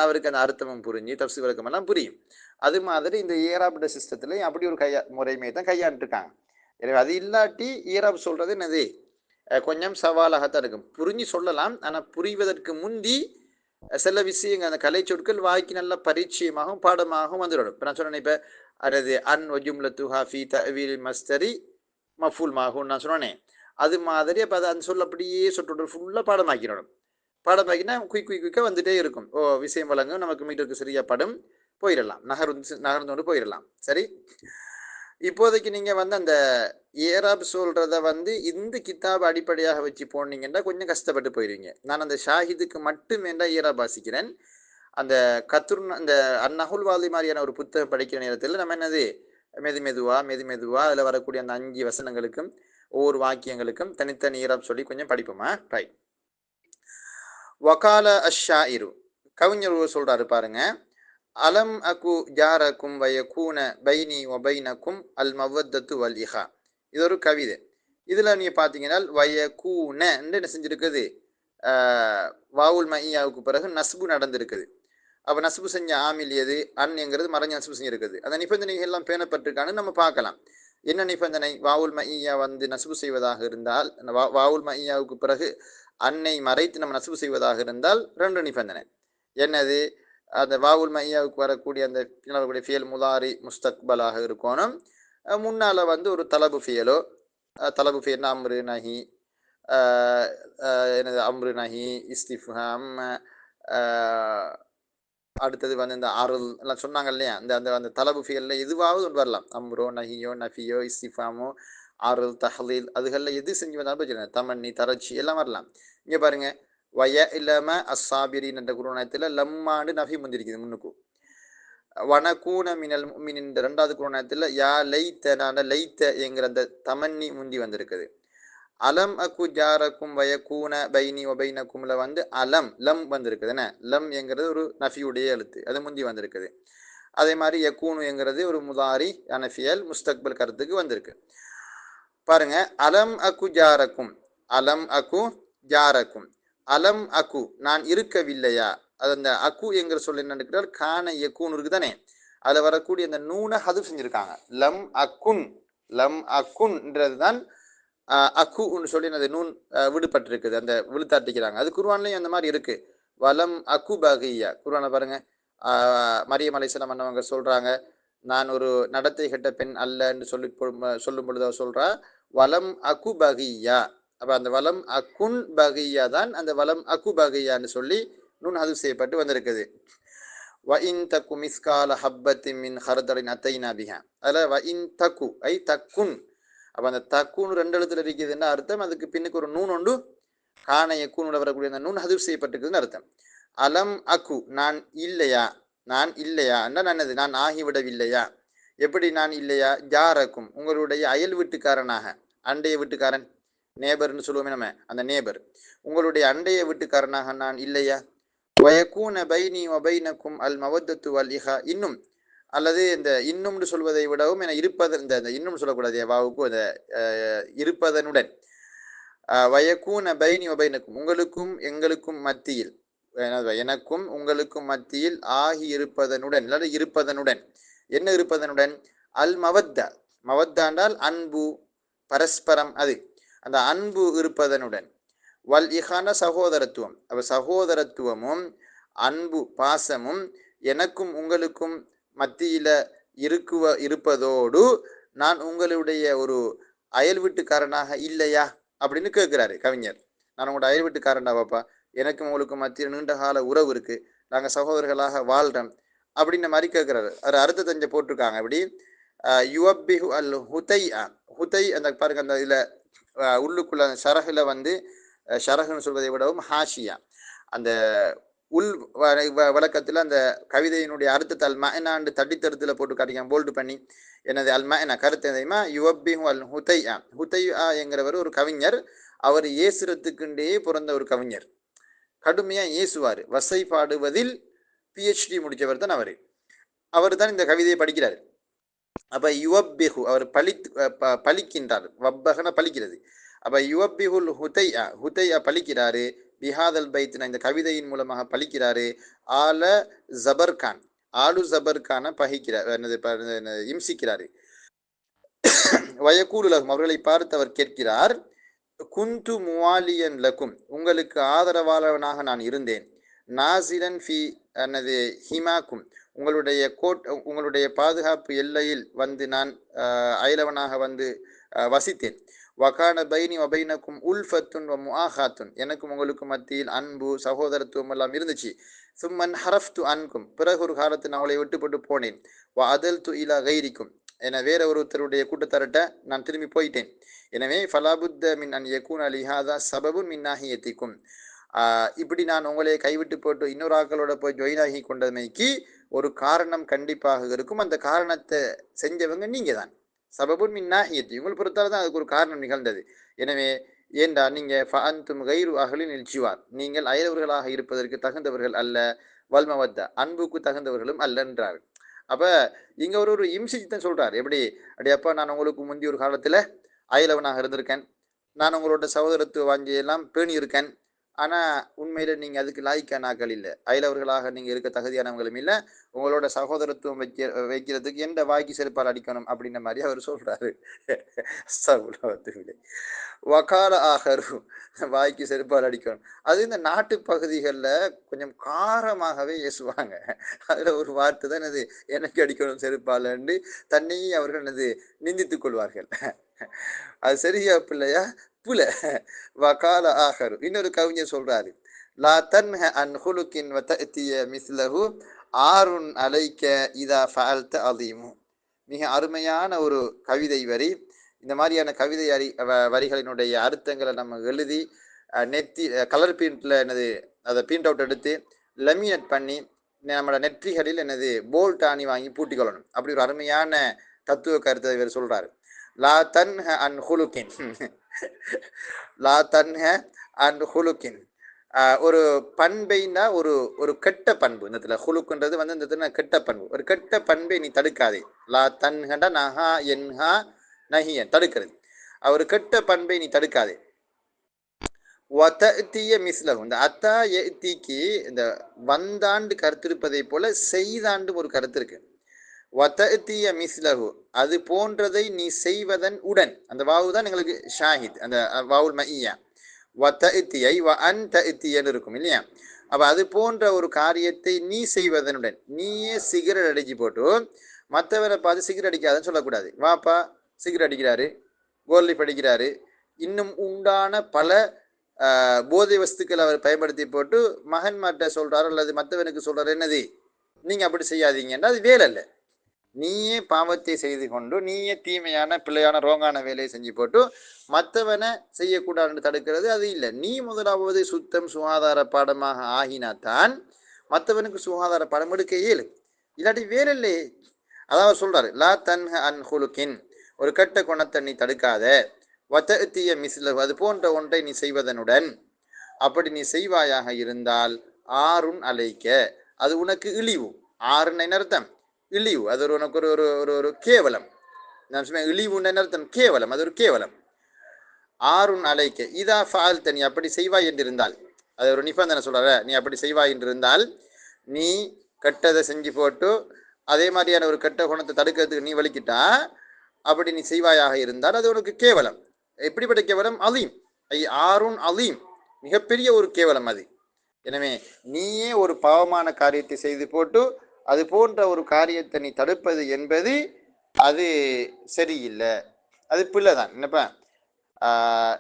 அவருக்கு அந்த அர்த்தமும் புரிஞ்சு தஃசீர் விளக்கம் எல்லாம் புரியும். அது மாதிரி இந்த ஏராப்ட சிஸ்டத்துலையும் அப்படி ஒரு முறைமையை தான் கையாண்டுருக்காங்க. எனவே அது இல்லாட்டி ஈராப் சொல்றது என்னது கொஞ்சம் சவாலாகத்தான் இருக்கும். புரிஞ்சு சொல்லலாம், ஆனால் புரிவதற்கு முந்தி சில விஷயங்கள் அந்த கலை சொற்கள் வாய்க்கு நல்ல பரிச்சயமாகவும் பாடமாகவும் வந்துவிடும். இப்போ நான் சொன்னேன், இப்போ அது அன் வஜும்லத்துஹா ஃபீ தஅவீல் மஸ்தரி மஃபூல் மாகும் நான் சொன்னேன். அது மாதிரி அப்போ அதை அந்த சொல்ல அப்படியே சொட்டு ஃபுல்லாக பாடமாக்கினா குயிக்காக வந்துட்டே இருக்கும். விஷயம் வழங்கும், நமக்கு மீட்டருக்கு சரியா படம் போயிடலாம், நகர்ந்து போயிடலாம். சரி, இப்போதைக்கு நீங்கள் அந்த ஏராப் சொல்கிறத இந்த கிதாப் அடிப்படையாக வச்சு போனீங்கன்னா கொஞ்சம் கஷ்டப்பட்டு போயிடுவீங்க. நான் அந்த ஷாஹிதுக்கு மட்டுமேண்டா ஏராப் வாசிக்கிறேன். அந்த அந்த அந்நகுல் வாதி மாதிரியான ஒரு புத்தகம் படிக்கிற நேரத்தில் நம்ம என்னது மெதுவா அதில் வரக்கூடிய அந்த 5 வசனங்களுக்கும் ஒவ்வொரு வாக்கியங்களுக்கும் தனித்தனி ஏராப் சொல்லி கொஞ்சம் படிப்போமா. ரைட். வகால அஷ்ஷாயிரு, கவிஞர் சொல்றாரு பாருங்க, அலம் அகு ஜாரக்கும் வயக்கூன பைனி வபைனக்கும் அல் மவத்தத்து வல் இஹா. இது ஒரு கவிதை. இதில் நீங்கள் பார்த்தீங்கன்னா வயக்கூன என்ன செஞ்சுருக்குது, வாவுல் மஇயாவுக்கு பிறகு நஸ்பு நடந்திருக்குது. அப்போ நஸ்பு செஞ்ச ஆமில் எது, அன்ங்கிறது மறைஞ்ச நஸ்பு செஞ்சிருக்குது. அந்த நிபந்தனைகள் எல்லாம் பேணப்பட்டிருக்கான்னு நம்ம பார்க்கலாம். என்ன நிபந்தனை, வாவுல் மஇயா நஸ்பு செய்வதாக இருந்தால் வாவுல் மஇயாவுக்கு பிறகு அன்னை மறைத்து நம்ம நசுவு செய்வதாக இருந்தால் 2 நிபந்தனை. என்னது? அந்த வாவுல் மையாவுக்கு வரக்கூடிய அந்த பின்னக்கூடிய ஃபியல் முலாரி முஸ்தக்பலாக இருக்கணும். முன்னால் ஒரு தலபு ஃபியலோ, தலபு ஃபியல்னா அம்ரு நஹி, என்னது அம்ரு நஹி, இஸ்திஃப்ஹாம், அடுத்தது இந்த அருள் எல்லாம் சொன்னாங்க இல்லையா, அந்த அந்த அந்த தலபு ஃபியல்ல எதுவாவது ஒன்று வரலாம். அம்ரோ நஹியோ நஃபியோ இஸ்திஃபாமோ அருள் தஹலீல் அதுகளில் எது செஞ்சு வந்தாலும் பிரச்சனை, தமன்னி தரட்சி எல்லாம் வரலாம். இங்கே பாருங்க, வய இல்லாம அஸ்ஸாபிரின் என்ற குருநாயத்தில் லம்மாண்டு நஃபி முந்திருக்குது முன்னுக்கு. வனக்கூன மினல் முஃமினின் 2வது குருநாயத்தில் யா லைத்த லைத்த என்கிற அந்த தமன்னி முந்தி வந்திருக்குது. அலம் அக்கு ஜாரக்கும் வயக்கூன பைனி ஒபைனக்கும்ல அலம் லம் வந்திருக்குதுன்னு. லம் என்கிறது ஒரு நஃபியுடைய எழுத்து, அது முந்தி வந்திருக்குது. அதே மாதிரி யக்கூனு என்கிறது ஒரு முதாரி அனஃபியல் முஸ்தக்பல் கருத்துக்கு வந்திருக்கு. பாருங்க, அலம் அக்கு ஜாரக்கும், அலம் அக்கு ஜாரக்கும், அலம் அக்கு நான் இருக்கவில்லையா. அது அந்த அக்கு என்கிற சொல்ல என்ன கான யக்கூன் இருக்குதானே, அதுல வரக்கூடிய அந்த நூனை ஹதுப் செஞ்சிருக்காங்க. லம் அக்குன், லம் அக்குன்றது தான் அக்குன்னு சொல்லி அந்த நூன் விடுபட்டிருக்குது, அந்த விழுத்தாட்டிக்கிறாங்க. அது குர்ஆன்லயும் அந்த மாதிரி இருக்கு. வலம் அக்கு பகியா, குர்ஆனை பாருங்க, மரியம் அலைஹிஸ்ஸலாம் அண்ணவங்க சொல்றாங்க, நான் ஒரு நடத்தை கெட்ட பெண் அல்லன்னு சொல்லும் பொழுது அவர் சொல்றா வலம் அக்கு பகியா. அப்ப அந்த வலம் அக்குன் பகியா தான் அந்த வலம் அக்கு பகியான்னு சொல்லி நூன் அது செய்யப்பட்டு வந்திருக்குது. வ இன் தக்கு மிஸ்கால ஹப்பத்தின் மின் ஹர்தலின் அத்தைனா பிஹா, அதுல வ இன் தக்கு ஐ தக்குன். அப்ப அந்த தக்குன்னு 2 எழுத்துல இருக்குதுன்னு அர்த்தம். அதுக்கு பின்னுக்கு ஒரு நூன் உண்டு, காணைய கூனோட வரக்கூடிய அந்த நூன் ஹதுப் செய்யப்பட்டிருக்குதுன்னு அர்த்தம். அலம் அக்கு நான் இல்லையா, நான் இல்லையா என்னது, நான் ஆகிவிடவில்லையா. எப்படி நான் இல்லையா, ஜாரக்கும் உங்களுடைய அயல் வீட்டுக்காரனாக, அண்டைய வீட்டுக்காரன் நேபர்னு சொல்லுவோமே நம்ம, அந்த நேபர் உங்களுடைய அண்டைய வீட்டுக்காரனாக நான் இல்லையா. வயக்கூன பைனி வபைனக்கும் அல் மவத்தத்து வல் இஹா, இன்னும் அல்லது இந்த இன்னும்னு சொல்வதை விடவும் என இருப்பதன், இந்த இன்னும் சொல்லக்கூடாது வாவுக்கும் அந்த இருப்பதனுடன், வயக்கூன பைனி வபைனக்கும் உங்களுக்கும் எங்களுக்கும் மத்தியில், எனக்கும் உங்களுக்கும் மத்தியில் ஆகி இருப்பதனுடன், அல்லது இருப்பதனுடன், என்ன இருப்பதனுடன், அல் மவத்தா, மவத்தா என்றால் அன்பு பரஸ்பரம், அது அந்த அன்பு இருப்பதனுடன், வல் இஹான சகோதரத்துவம், அப்ப சகோதரத்துவமும் அன்பு பாசமும் எனக்கும் உங்களுக்கும் மத்தியில இருப்பதோடு நான் உங்களுடைய ஒரு அயல் வீட்டுக்காரனாக இல்லையா அப்படின்னு கேட்கிறாரு கவிஞர். நான் உங்களோட அயல் வீட்டுக்காரன்டா பாப்பா, எனக்கும் உங்களுக்கும் மத்தியில் நீண்ட கால உறவு இருக்கு, நாங்க சகோதரர்களாக வாழ்றோம் அப்படின்ற மாதிரி கேட்கிறாரு. அது அர்த்தத்தை தெரிஞ்ச போட்டிருக்காங்க. அப்படி யுவப்பிஹு அல் ஹுதை, ஹுதை அந்த பாருங்க, அந்த இதுல உள்ளுக்குள்ள ஷரஹுல ஷரஹுன்னு சொல்வதை விடவும் ஹாஷியா, அந்த உள் வழக்கத்தில் அந்த கவிதையினுடைய அர்த்தத்தை அல் மஅனான்னு தட்டித்தருத்துல போட்டு காட்டிக்காம போல்டு பண்ணி, என்னது அல் மஅனா கருத்து எதையுமா யுவப்பிஹு அல் ஹுதை. ஹுதை என்கிறவர் ஒரு கவிஞர், அவர் ஏசுறதுக்குண்டே பிறந்த ஒரு கவிஞர், கடுமையா ஏசுவார், வசை பாடுவதில் PhD முடிச்சவர் தான் அவர் தான் இந்த கவிதையை படிக்கிறார். அப்ப யுவப்பிஹு அவர் பலிக்கின்றார், வப்பகன பலிக்கிறது. அப்ப யுவப்பிஹுல் ஹுதையா, ஹுதையா பலிக்கிறாரு, பிஹாதல் பைத்னா இந்த கவிதையின் மூலமாக பலிக்கிறாரு. ஆல ஜபர்கான், ஆலு ஜபர்கான பகிக்கிறார், இம்சிக்கிறாரு. வயக்கூலுலகும் அவர்களை பார்த்து அவர் கேட்கிறார், குந்து முவாலியன் லக்கும் உங்களுக்கு ஆதரவாளவனாக நான் இருந்தேன், நாசிரன் ஃபி என்னது ஹிமாக்கும் உங்களுடைய பாதுகாப்பு எல்லையில் நான் அயலவனாக வசித்தேன். வகான பைனி வபைனக்கும் உல்ஃபத்துன் வ முஆஹாத்துன் எனக்கும் உங்களுக்கும் மத்தியில் அன்பு சகோதரத்துவம் எல்லாம் இருந்துச்சு. சும்மன் ஹரஃப்து அன்கும் பிறகு ஒரு காலத்தில் நான் அவளை விட்டுப்பட்டு போனேன். வ அதல்து இலா கைரிக்கும் என வேற ஒருத்தருடைய கூட்டத்தரட்ட நான் திரும்பி போயிட்டேன். எனவே ஃபலாபுத்த மின் அன் யகூன லிஹாதா சபபுன் மின் நாஹியத்திக்கும் இப்படி நான் உங்களை கைவிட்டு போட்டு இன்னொரு ஆக்களோட போய் ஜாயின் ஆகி கொண்டமைக்கு ஒரு காரணம் கண்டிப்பாக இருக்கும். அந்த காரணத்தை செஞ்சவங்க நீங்க தான். சபபுன் மின் நாஹியத்தி உங்களை பொறுத்தால தான் அதுக்கு ஒரு காரணம் நிகழ்ந்தது. எனவே ஏண்டா நீங்க ஃபஅன்தும் கைரு அஹ்லின் இல்ஜிவார் நீங்கள் அயலவர்களாக இருப்பதற்கு தகுந்தவர்கள் அல்ல, வல்மவத்த அன்புக்கு தகுந்தவர்களும் அல்ல என்றார். அப்ப இங்க ஒரு இம்சிதான் சொல்றாரு. எப்படி அப்பா நான் உங்களுக்கு முந்தைய ஒரு காலத்துல அயலவனாக இருந்திருக்கேன், நான் உங்களோட சகோதரத்துவ வாஞ்சியெல்லாம் பேணி இருக்கேன், ஆனால் உண்மையில் நீங்கள் அதுக்கு லாய்க்கானாக்கள் இல்லை, அயலவர்களாக நீங்கள் இருக்க தகுதியானவங்களும் இல்லை, உங்களோட சகோதரத்துவம் வைக்கிறதுக்கு எந்த வாய்க்கு செருப்பால் அடிக்கணும் அப்படின்ற மாதிரி அவர் சொல்கிறாரு. வக்கால ஆகரு, வாய்க்கு செருப்பால் அடிக்கணும். அது இந்த நாட்டு பகுதிகளில் கொஞ்சம் காரமாகவே ஏசுவாங்க. அதில் ஒரு வார்த்தை தான் அது, எனக்கு அடிக்கணும் செருப்பாலன்னு தன்னையே அவர்கள் அது நிந்தித்துக் கொள்வார்கள். அது சரியா பிள்ளையா புல. வகால ஆகரு, இன்னொரு கவிஞர் சொல்றாரு, லா தன்ஹ அன் ஹுலுக்கின் வதஅதிய மிஸ்லஹு ஆருன் அலைக்க இதா ஃபஅல்த அதீமு. மிக அருமையான ஒரு கவிதை வரி. இந்த மாதிரியான கவிதை வரிகளினுடைய அர்த்தங்களை நம்ம எழுதி நெத்தி கலர் பிரிண்ட்ல என்னது அதை பிரிண்ட் அவுட் எடுத்து லெமினேட் பண்ணி நம்மளோட நெற்றிகளில் என்னது போல்ட் ஆணி வாங்கி பூட்டிக்கொள்ளணும். அப்படி ஒரு அருமையான தத்துவ கருத்தை இவர் சொல்றாரு. லா தன்ஹ அன் ஹுலுக்கின், லா தன்ஹ அன் ஹுலுக்கின், ஒரு பண்பைனா ஒரு ஒரு கெட்ட பண்பு. இந்த இடத்துல ஹுலுக்குன்றது வந்து இந்த இடத்துல கெட்ட பண்பு, ஒரு கெட்ட பண்பை நீ தடுக்காதே. லா தன்ஹண்டா நஹா என்ஹா நஹியன், தடுக்கிறது. ஒரு கெட்ட பண்பை நீ தடுக்காதே. வதஅதிய மிஸ்லஹு, இந்த அத்தா யஅதிக்கு இந்த வந்தாண்டு கருத்து இருப்பதை போல செய்தாண்டு ஒரு கருத்து இருக்கு. வதஅதிய மிஸ்லஹு, அது போன்றதை நீ செய்வதன் உடன், அந்த வாவு தான் எங்களுக்கு ஷாஹித், அந்த வாவுல் மஇயா. வதஅதியை வ அன் தஅதியன்னு இருக்கும் இல்லையா? அப்போ அது போன்ற ஒரு காரியத்தை நீ செய்வதனுடன், நீயே சிகரெட் அடிச்சு போட்டு மற்றவரை பார்த்து சிகரெட் அடிக்காதுன்னு சொல்லக்கூடாது. வாப்பா சிகரெட் அடிக்கிறாரு, கோல்லிப் அடிக்கிறாரு, இன்னும் உண்டான பல போதை வஸ்துக்களை அவர் பயன்படுத்தி போட்டு மகன்மார்ட்ட சொல்றாரு அல்லது மற்றவனுக்கு சொல்றாரு, என்னது நீங்க அப்படி செய்யாதீங்கன்னா அது வேலை இல்லை. நீயே பாவத்தை செய்து கொண்டு நீயே தீமையான பிள்ளையான ரோங்கான வேலையை செஞ்சு போட்டு மற்றவனை செய்யக்கூடாதுன்னு தடுக்கிறது அது இல்லை. நீ முதலாவது சுத்தம் சுகாதார பாடமாக ஆகினாத்தான் மற்றவனுக்கு சுகாதார பாடம் எடுக்க இயலு, இல்லாட்டி வேலை இல்லையே. அதாவது சொல்றாரு, லா தன்ஹ அன் ஹுலுக்கின், ஒரு கெட்ட குணத்தை நீ தடுக்காத. வதஅதிய மிஸ்லஹு, அது போன்ற ஒன்றை நீ செய்வதனுடன், அப்படி நீ செய்வாயாக இருந்தால் ஆருன் அலைக்க, அது உனக்கு இழிவு. ஆறுன்னு என்ன அர்த்தம்? இழிவு. அது ஒரு உனக்கு ஒரு ஒரு ஒரு ஒரு கேவலம். நான் சொன்னேன் இழிவுன்னு என்ன அர்த்தம்? கேவலம், அது ஒரு கேவலம். ஆருன் அலைக்க இதா ஃபால்த, நீ அப்படி செய்வாய் என்றிருந்தால், அது ஒரு நிபந்தனை சொல்றாரு, நீ அப்படி செய்வாய் என்றிருந்தால், நீ கெட்டதை செஞ்சு போட்டு அதே மாதிரியான ஒரு கெட்ட குணத்தை தடுக்கிறதுக்கு நீ வலிக்கிட்டா, அப்படி நீ செய்வாயாக இருந்தால் அது உனக்கு கேவலம். எப்படிப்பட்ட கேவலம்? அலீம், ஆருன் அலீம், மிகப்பெரிய ஒரு கேவலம் அது. எனவே நீயே ஒரு பாவமான காரியத்தை செய்து போட்டு அது போன்ற ஒரு காரியத்தை நீ தடுப்பது என்பது அது சரியில்லை, அது பிள்ளைதான். என்னப்பா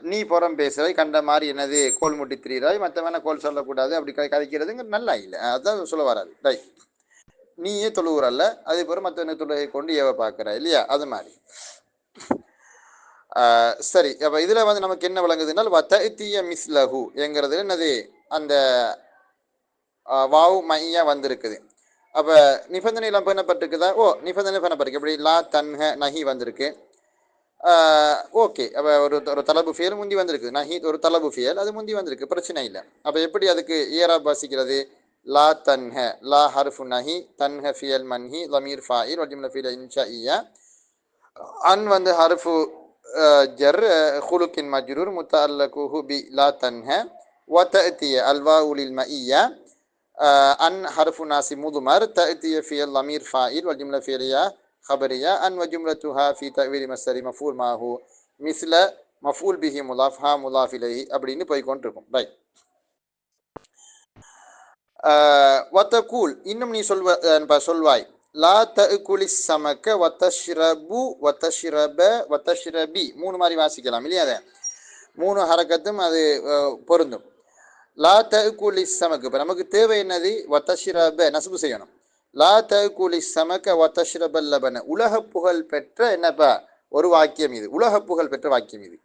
நீ புறம் பேசுறாய், கண்ட மாதிரி என்னது கோல் முட்டி திரிகிறாய், மற்றவன கோல் சொல்லக்கூடாது அப்படி கதைக்கிறதுங்க நல்லா இல்லை, அதுதான் சொல்ல வராது. ரைட், நீயே தொழுகிறல்ல, அதே போல மற்றவனை தொழுகை கொண்டு ஏவ பார்க்குற இல்லையா, அது மாதிரி. சரி, அப்போ இதில் வந்து நமக்கு என்ன விளங்குதுனால் வதஅதிய மிஸ்லஹு என்கிறது என்னது, அந்த வாவு மையா வந்திருக்குது. அப்போ நிபந்தனைலாம் பண்ணப்பட்டிருக்குதா? நிபந்தனை பண்ணப்பட்டிருக்கு. எப்படி? லா தன்ஹ நஹி வந்திருக்கு. ஓகே, அப்போ ஒரு தலபு ஃபியல் முந்தி வந்திருக்கு. நஹி ஒரு தலபு ஃபியல், அது முந்தி வந்திருக்கு, பிரச்சனை இல்லை. அப்போ எப்படி அதுக்கு ஏராப் வாசிக்கிறது? லா தன்ஹ, லா ஹர்ஃபு நஹி, தன்ஹ ஃபியல் மன்ஹி, லமீர் ஃபாயில் வஜும்ல ஃபியல் இன்ஷாஇய்யா, அன் வந்து ஹர்ஃபு ஜர் ஹுலுக்கின் மஜ்ரூர் முத்தஅல்லகுஹு பி லா தன்ஹ, வதஅதிய அல்வாஉலில் மஇய்யா, அன் ஹர்ஃபு நாசி முதுமர், தஅதிய ஃபியல் லமீர் ஃபாயில் வஜும்ல ஃபியலியா خبرية أن وجملتها في تأويل مصدر مفعول معه مثل مفعول به مضاف ها مضاف إليه அப்படின்னு போய் கொண்டிருக்கும். ரைட், வத்தகூல், இன்னும் நீ சொல்வாய், லா தஅகுலி ஸமக வதஷ்ரபு வதஷ்ரப வதஷ்ரபி, மூணு மாதிரி வாசிக்கலாம் இல்லையா? அதை மூணு ஹரக்கத்தும் அது பொருந்தும். லா தஅகுலி ஸமக, இப்போ நமக்கு தேவை என்னது? வதஷ்ரப நஸ்பு செய்யணும். லா தஅகுலி ஸமக வதஷ்ரபல் லபன, உலக புகழ் பெற்ற என்னப்பா ஒரு வாக்கியம் இது, உலக புகழ் பெற்ற வாக்கியம் இது.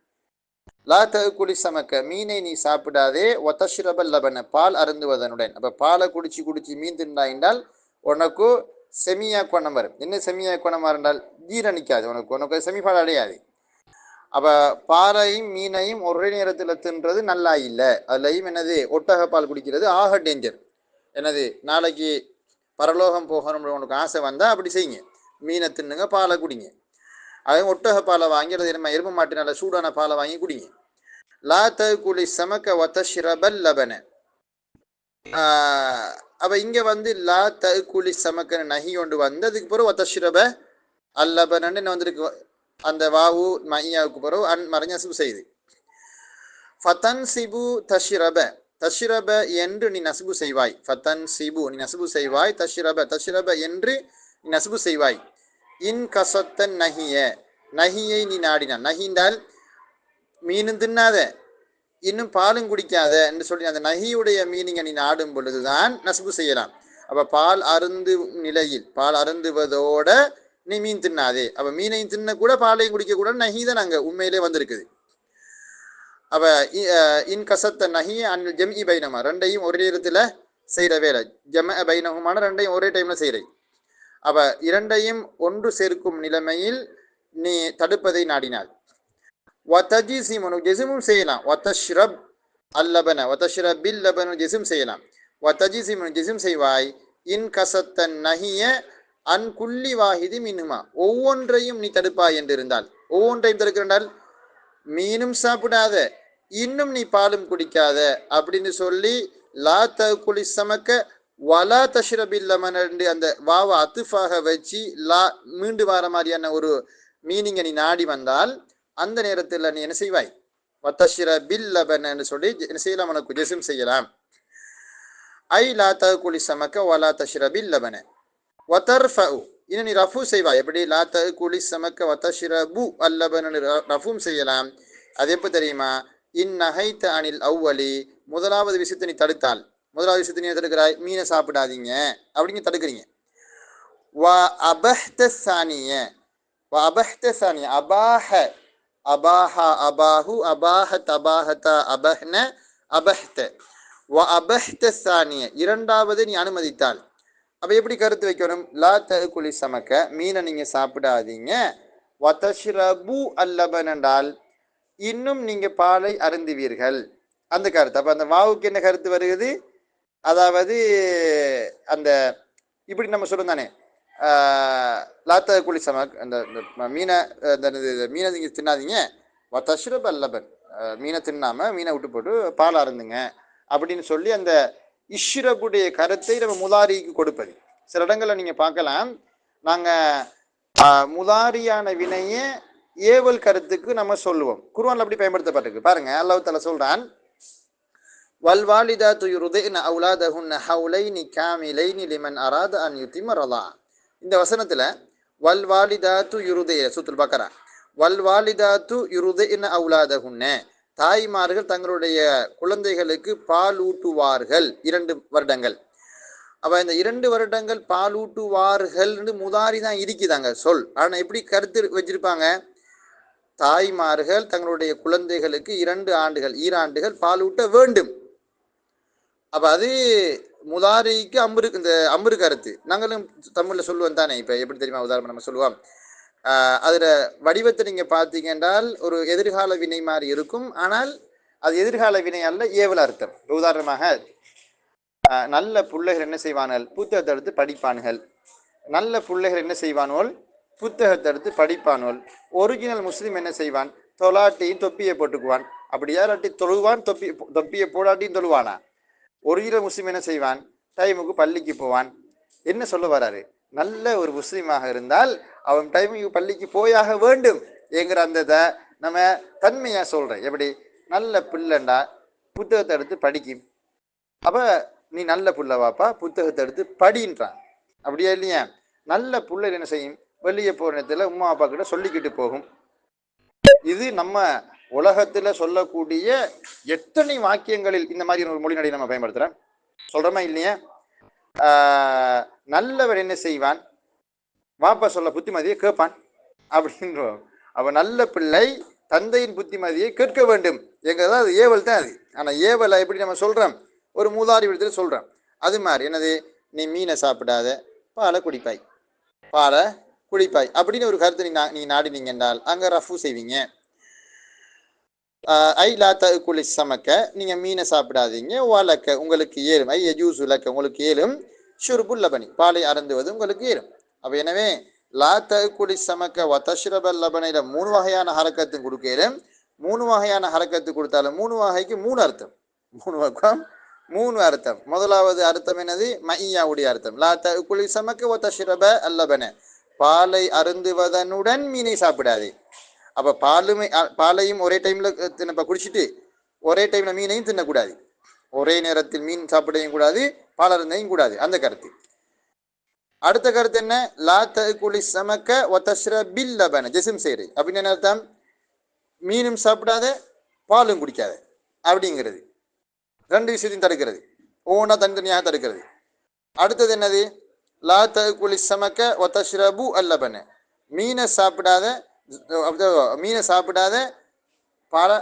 லா தஅகுலி ஸமக, மீனை நீ சாப்பிடாதே, வதஷ்ரபல் லபன, பால் அருந்துவதனுடன். அப்போ பாலை குடிச்சு குடிச்சு மீன் தின்னாய்ந்தால் உனக்கு செமியா குணம் வரும். என்ன செமியா குணமாக இருந்தால் ஜீரணிக்காது, உனக்கு செமிபால் அடையாது. அப்போ பாலையும் மீனையும் ஒரே நேரத்தில் தின்றது நல்லா இல்லை. அதுலையும் என்னது, ஒட்டக பால் குடிக்கிறது ஆக டேஞ்சர். என்னது, நாளைக்கு பரலோகம் போகணும்னு உனக்கு ஆசை வந்தால் அப்படி செய்யுங்க, மீனை தின்னுங்க, பாலை குடிங்க. அதுவும் ஒட்டக பாலை வாங்கி அல்லது எருமை மாட்டு நல்ல சூடான பாலை வாங்கி குடிங்க. லா தகுலி சமக்க வத்தஷ்ரபல் லபன. அப்ப இங்க வந்து லா தகுலி சமக்க நஹி ஒன்று வந்து அதுக்கு பிறகு வத்தஷ்ரப அல்லபனன்னு என்ன வந்திருக்கு, அந்த வாவு மையாவுக்கு பிறகு மறைஞ்சு செய்து ஃபதன் சிபு தஷ்ரப தஷ்ரப என்று நீ நசுபு செய்வாய். ஃபதன் சிபு நீ நசுபு செய்வாய். தஷ்ரப தஷ்ரப என்று நீ நசுபு செய்வாய். இன் கசத்தன் நஹிய நஹியை நீ நாடினான். நஹிண்டால் மீனும் தின்னாத இன்னும் பாலும் குடிக்காத என்று சொல்லி அந்த நஹியுடைய மீனிங்கை நீ நாடும் பொழுதுதான் நசுபு செய்யலாம். அப்ப பால் அருந்து நிலையில் பால் அருந்துவதோட நீ மீன் தின்னாதே. அப்ப மீனையும் தின்ன கூட பாலையும் குடிக்க கூட நஹி தான் அங்க உண்மையிலே வந்திருக்குது. அப்ப இன் கசத்த நஹி அன் ஜம்இ பைனமா ரெண்டையும் ஒரே நேரத்துல செய்யற வேலை. ஜம பைனஹுமான ரெண்டையும் ஒரே டைம்ல செய்யற. அப்ப இரண்டையும் ஒன்று சேர்க்கும் நிலைமையில் நீ தடுப்பதை நாடினாள். வதஜிசிமனு ஜெசிமும் செய்யலாம். வதஷ்ரப் அல்லபன வதஷ்ரபில் லபனு ஜெசிம் செய்யலாம். வதஜிசிமனு ஜெசிம் செய்வாய். இன் கசத்த நஹிய அன் குல்லி வாஹிதி மின்ஹுமா ஒவ்வொன்றையும் நீ தடுப்பாய் என்று இருந்தால், ஒவ்வொன்றையும் தடுக்கிறால் மீனும் சாப்பிடாத இன்னும் நீ பாலும் குடிக்காத அப்படின்னு சொல்லி லா தகுலி சமக்க வலா தஷ்ரபில் லமன் அந்த வாவ அத்துஃபாக வச்சு லா மீண்டு வார மாதிரியான ஒரு மீனிங்கை நீ நாடி வந்தால் அந்த நேரத்தில் நீ என்ன செய்வாய்? வத்தஷ்ரபில் லபன் என்று சொல்லி என்ன செய்யலாம்? உனக்கு ஜெசிம் செய்யலாம். ஐ லா தகுலி சமக்க வலா தஷ்ரபில் லபன வதர்ஃபஉ இன்னும் நீ ரஃபு செய்வாய். எப்படி? லா தகுலி சமக்க வதஷ்ரபு அல்லபன் ரஃபும் செய்யலாம். அது எப்போ தெரியுமா? இன் நஹைத அனில் அவ்வலி முதலாவது விஷயத்தை நீ தடுத்தால், முதலாவது விஷயத்தை நீ தடுக்கிறாய், மீனை சாப்பிடாதீங்க அப்படிங்க தடுக்கிறீங்க. வ அபஹ்த சானிய வ அபஹ்த சானிய அபாஹ அபாஹா அபாஹு அபாஹத் அபாஹத அபஹ்ன அபஹ்த வ அபஹ்த சானிய இரண்டாவது நீ அனுமதித்தால். அப்ப எப்படி கருத்து வைக்கணும்? லா தகுலி சமக்க மீனை நீங்க சாப்பிடாதீங்க. வதஷ்ரபு அல்லபன் என்றால் இன்னும் நீங்க பாலை அருந்துவீர்கள் அந்த கருத்து. அப்ப அந்த வாவுக்கு என்ன கருத்து வருகிறது? அதாவது அந்த இப்படி நம்ம சொல்லும் தானே, லாத்த குளி சமக் அந்த மீனை மீனை நீங்க தின்னாதீங்க. வதஷ்ரப் அல்லபன் மீனை தின்னாம மீனை விட்டு போட்டு பால் அருந்துங்க அப்படின்னு சொல்லி அந்த இஷ்ரபுடைய கருத்தை நம்ம முதாரிக்கு கொடுப்பது. சில இடங்கள்ல நீங்க பார்க்கலாம், நாங்க முதாரியான வினைய ஏவல் கருத்துக்கு நம்ம சொல்லுவோம். குர்ஆன்ல அப்படி பயன்படுத்தப்பட்டிருக்கு. பாருங்க, அல்லாஹ் தஆலா சொல்றான், வல்வாலிதாத்து யுர்தின அவுலாதஹுன்ன ஹவுலைனி காமிலைனி லிமன் அராத அன் யுத்திம ரலா. இந்த வசனத்துல வல்வாலிதாத்து யுர்தின சூரத்துல் பக்கரா வல்வாலிதாத்து யுர்தின அவுலாதஹுன்ன தாய்மார்கள் தங்களுடைய குழந்தைகளுக்கு பால் ஊட்டுவார்கள் 2 வருடங்கள். அப்ப இந்த 2 வருடங்கள் பால் ஊட்டுவார்கள் முதாரி தான் இருக்குதாங்க சொல். ஆனா எப்படி கருத்து வச்சிருப்பாங்க? தாய்மார்கள் தங்களுடைய குழந்தைகளுக்கு 2 ஆண்டுகள் ஈராண்டுகள் பால் ஊட்ட வேண்டும். அப்ப அது முதாரிக்கு அம்புரு இந்த அம்புரு கருத்து. நாங்களும் தமிழ்ல சொல்லுவோம் தானே. இப்ப எப்படி தெரியுமா? உதாரணம் நம்ம சொல்லுவோம், அதுல வடிவத்தை நீங்க பார்த்தீங்க என்றால் ஒரு எதிர்கால வினை மாதிரி இருக்கும். ஆனால் அது எதிர்கால வினை அல்ல, ஏவல் அர்த்தம். உதாரணமாக, நல்ல பிள்ளைகள் என்ன செய்வார்கள்? புத்தகத்தை எடுத்து படிப்பான்கள். நல்ல பிள்ளைகள் என்ன செய்வானோல்? புத்தகத்தை எடுத்து படிப்பானோல். ஒரிஜினல் முஸ்லீம் என்ன செய்வான்? தொலாட்டியும் தொப்பியை போட்டுக்குவான். அப்படி யாராட்டி தொழுவான், தொப்பியை போடாட்டியும் தொழுவானா? ஒரிஜினல் முஸ்லீம் என்ன செய்வான்? டைமுக்கு பள்ளிக்கு போவான். என்ன சொல்ல வராரு? நல்ல ஒரு முஸ்லீமாக இருந்தால் அவன் டைமுக்கு பள்ளிக்கு போயாக வேண்டும் என்கிற அந்த நம்ம தன்மையா சொல்றேன். எப்படி? நல்ல பிள்ளைண்டா புத்தகத்தை எடுத்து படிக்கும். அப்ப நீ நல்ல புள்ளவாப்பா, புத்தகத்தை எடுத்து படின்றான். அப்படியா இல்லையா? நல்ல புள்ளை என்ன செய்யும்? வெளியே போற நேரத்துல உமா அப்பா கிட்ட சொல்லிக்கிட்டு போகும். இது நம்ம உலகத்துல சொல்லக்கூடிய எத்தனை வாக்கியங்களில் இந்த மாதிரி ஒரு மொழி நடை நம்ம பயன்படுத்துறோம். சொல்றோமா இல்லையா? நல்லவன் என்ன செய்வான்? வாப்பா சொல்ல புத்திமதியை கேட்பான் அப்படின்றோம். அப்ப நல்ல பிள்ளை தந்தையின் புத்திமதியை கேட்க வேண்டும் என்கிறதா அது ஏவல் தான் அது. ஆனா ஏவலை எப்படி நம்ம சொல்றோம்? ஒரு மூதாரி விடத்துல சொல்றோம். அது மாதிரி என்னது? நீ மீனை சாப்பிடாத, பாலை குடிப்பாய், பாலை குடிப்பாய் அப்படின்னு ஒரு கருத்து நீ நாடினீங்க என்றால் அங்க ரஃபு செய்வீங்க. ஐ லா தகுலி சமக்க நீங்க மீனை சாப்பிடாதீங்க. வலக்க உங்களுக்கு ஏலும், ஐ யஜூசு லக்க உங்களுக்கு ஏலும், ஷுர்புல் லபனி பாலை அருந்துவது உங்களுக்கு ஏலும். அப்ப எனவே லா தகுலி சமக்க வதஷ்ரபல் லபனையில 3 வகையான ஹரக்கத்தும் கொடுக்கலும். மூணு வகையான ஹரக்கத்து கொடுத்தாலும் மூணு வகைக்கு மூணு அர்த்தம். மூணு பக்கம் மூணு அர்த்தம். முதலாவது அர்த்தம் என்னது? மையாவுடைய அர்த்தம். லா தகுலி சமக்க ஒ தஷ்ரப அல்லபன, பாலை அருந்துவதனுடன் மீனை சாப்பிடாதே. அப்போ பாலையும் ஒரே டைமில் இப்போ குடிச்சிட்டு ஒரே டைமில் மீனையும் தின்னக்கூடாது. ஒரே நேரத்தில் மீன் சாப்பிடையும் கூடாது, பால் அருந்தையும் கூடாது. அந்த கருத்து. அடுத்த கருத்து என்ன? லா தகுலி சமக்க ஒ தஷ்ரபில் லபன, ஜெசிம் செய்கிறேன் அப்படின்னு என்ன அர்த்தம்? மீனும் சாப்பிடாத பாலும் குடிக்காத அப்படிங்கிறது. ரெண்டு விஷயத்தையும் தடுக்கிறது, ஒவ்வொன்றா தனித்தனியாக தடுக்கிறது. அடுத்தது என்னது? லா தகுலி சமக்க ஒ தஷ்ரபு அல்லபன, மீனை சாப்பிடாத பாலை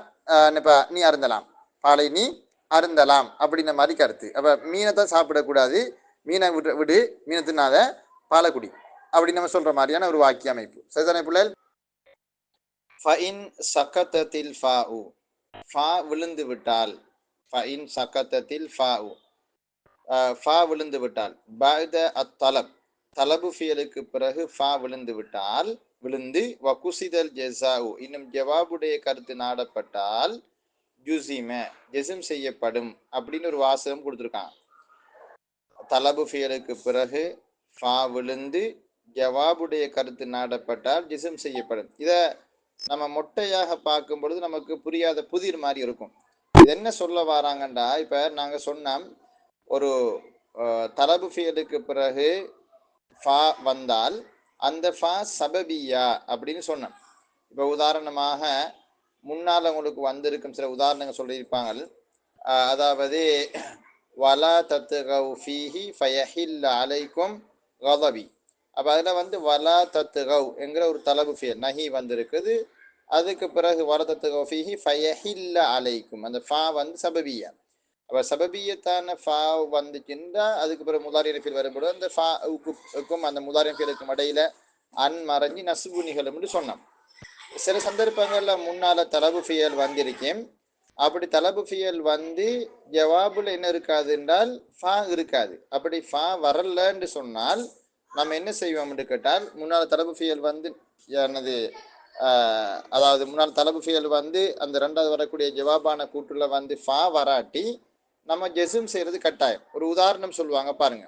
நீ அருந்தலாம், பாலை நீ அருந்தலாம் அப்படின்ற மாதிரி கருத்து. அப்போ மீனை தான் சாப்பிடக்கூடாது, மீனை விடு, மீனை தின்னாத, பாலை குடி அப்படின்னு நம்ம சொல்ற மாதிரியான ஒரு வாக்கிய அமைப்பு. சரிதானே பிள்ளைகள்? ஃபஇன் சக்கத்தத்தில் ஃபாஉ, ஃபா விழுந்து விட்டால், ஃபஇன் சக்கத்தத்தில் ஃபாஉ, ஃபா விழுந்து விட்டால், பஅத அத்தலப், தலபு ஃபியலுக்கு பிறகு ஃபா விழுந்து விட்டால், விழுந்து வகுசிதல் ஜெஸாஉ, இன்னும் ஜவாபுடைய கருத்து நாடப்பட்டால், ஜுசிம, ஜெசிம் செய்யப்படும் அப்படின்னு ஒரு வாசகம் கொடுத்துருக்கான். தலபு ஃபியலுக்கு பிறகு ஃபா விழுந்து ஜவாபுடைய கருத்து நாடப்பட்டால் ஜிசிம் செய்யப்படும். இதை நம்ம மொட்டையாக பார்க்கும் பொழுது நமக்கு புரியாத புதிர் மாதிரி இருக்கும். இது என்ன சொல்ல வராங்கண்டா, இப்போ நாங்கள் சொன்னோம் ஒரு தலபு ஃபியலுக்கு பிறகு ஃபா வந்தால் அந்த ஃபா சபபியா அப்படின்னு சொன்னோம். இப்போ உதாரணமாக முன்னால் உங்களுக்கு வந்திருக்கும் சில உதாரணங்கள் சொல்லியிருப்பாங்க. அதாவது வலா தத்துகவ் ஃபீஹி ஃபயஹில்ல அலைக்கும் கதபி. அப்போ அதில் வலா தத்துகவ் என்கிற ஒரு தலபு ஃபியல் நஹி வந்திருக்குது. அதுக்கு பிறகு வலா தத்துகவ் ஃபீஹி ஃபயஹில்ல அலைக்கும், அந்த ஃபா சபபியா. அப்போ சபபியத்தான ஃபா வந்துச்சுன்னா அதுக்கு பிறகு முதாரின ஃபீல் வரும்போது அந்த ஃபாவுக்கும் அந்த முதாரின ஃபீலுக்கும் இடையில அன் மறைஞ்சி நசுபு நிகழும்னு சொன்னோம். சில சந்தர்ப்பங்களில் முன்னால் தலபு ஃபியல் வந்திருக்கேன். அப்படி தலபு ஃபியல் ஜவாபுல என்ன இருக்காது என்றால் ஃபா இருக்காது. அப்படி ஃபா வரலன்னு சொன்னால் நம்ம என்ன செய்வோம்னு கேட்டால், முன்னால் தலபு ஃபியல் என்னது, அதாவது முன்னால் தலபு ஃபியல் அந்த ரெண்டாவது வரக்கூடிய ஜவாபான கூட்டுல ஃபா வராட்டி நம்ம ஜெசும் செய்யறது கட்டாயம். ஒரு உதாரணம் சொல்லுவாங்க பாருங்க.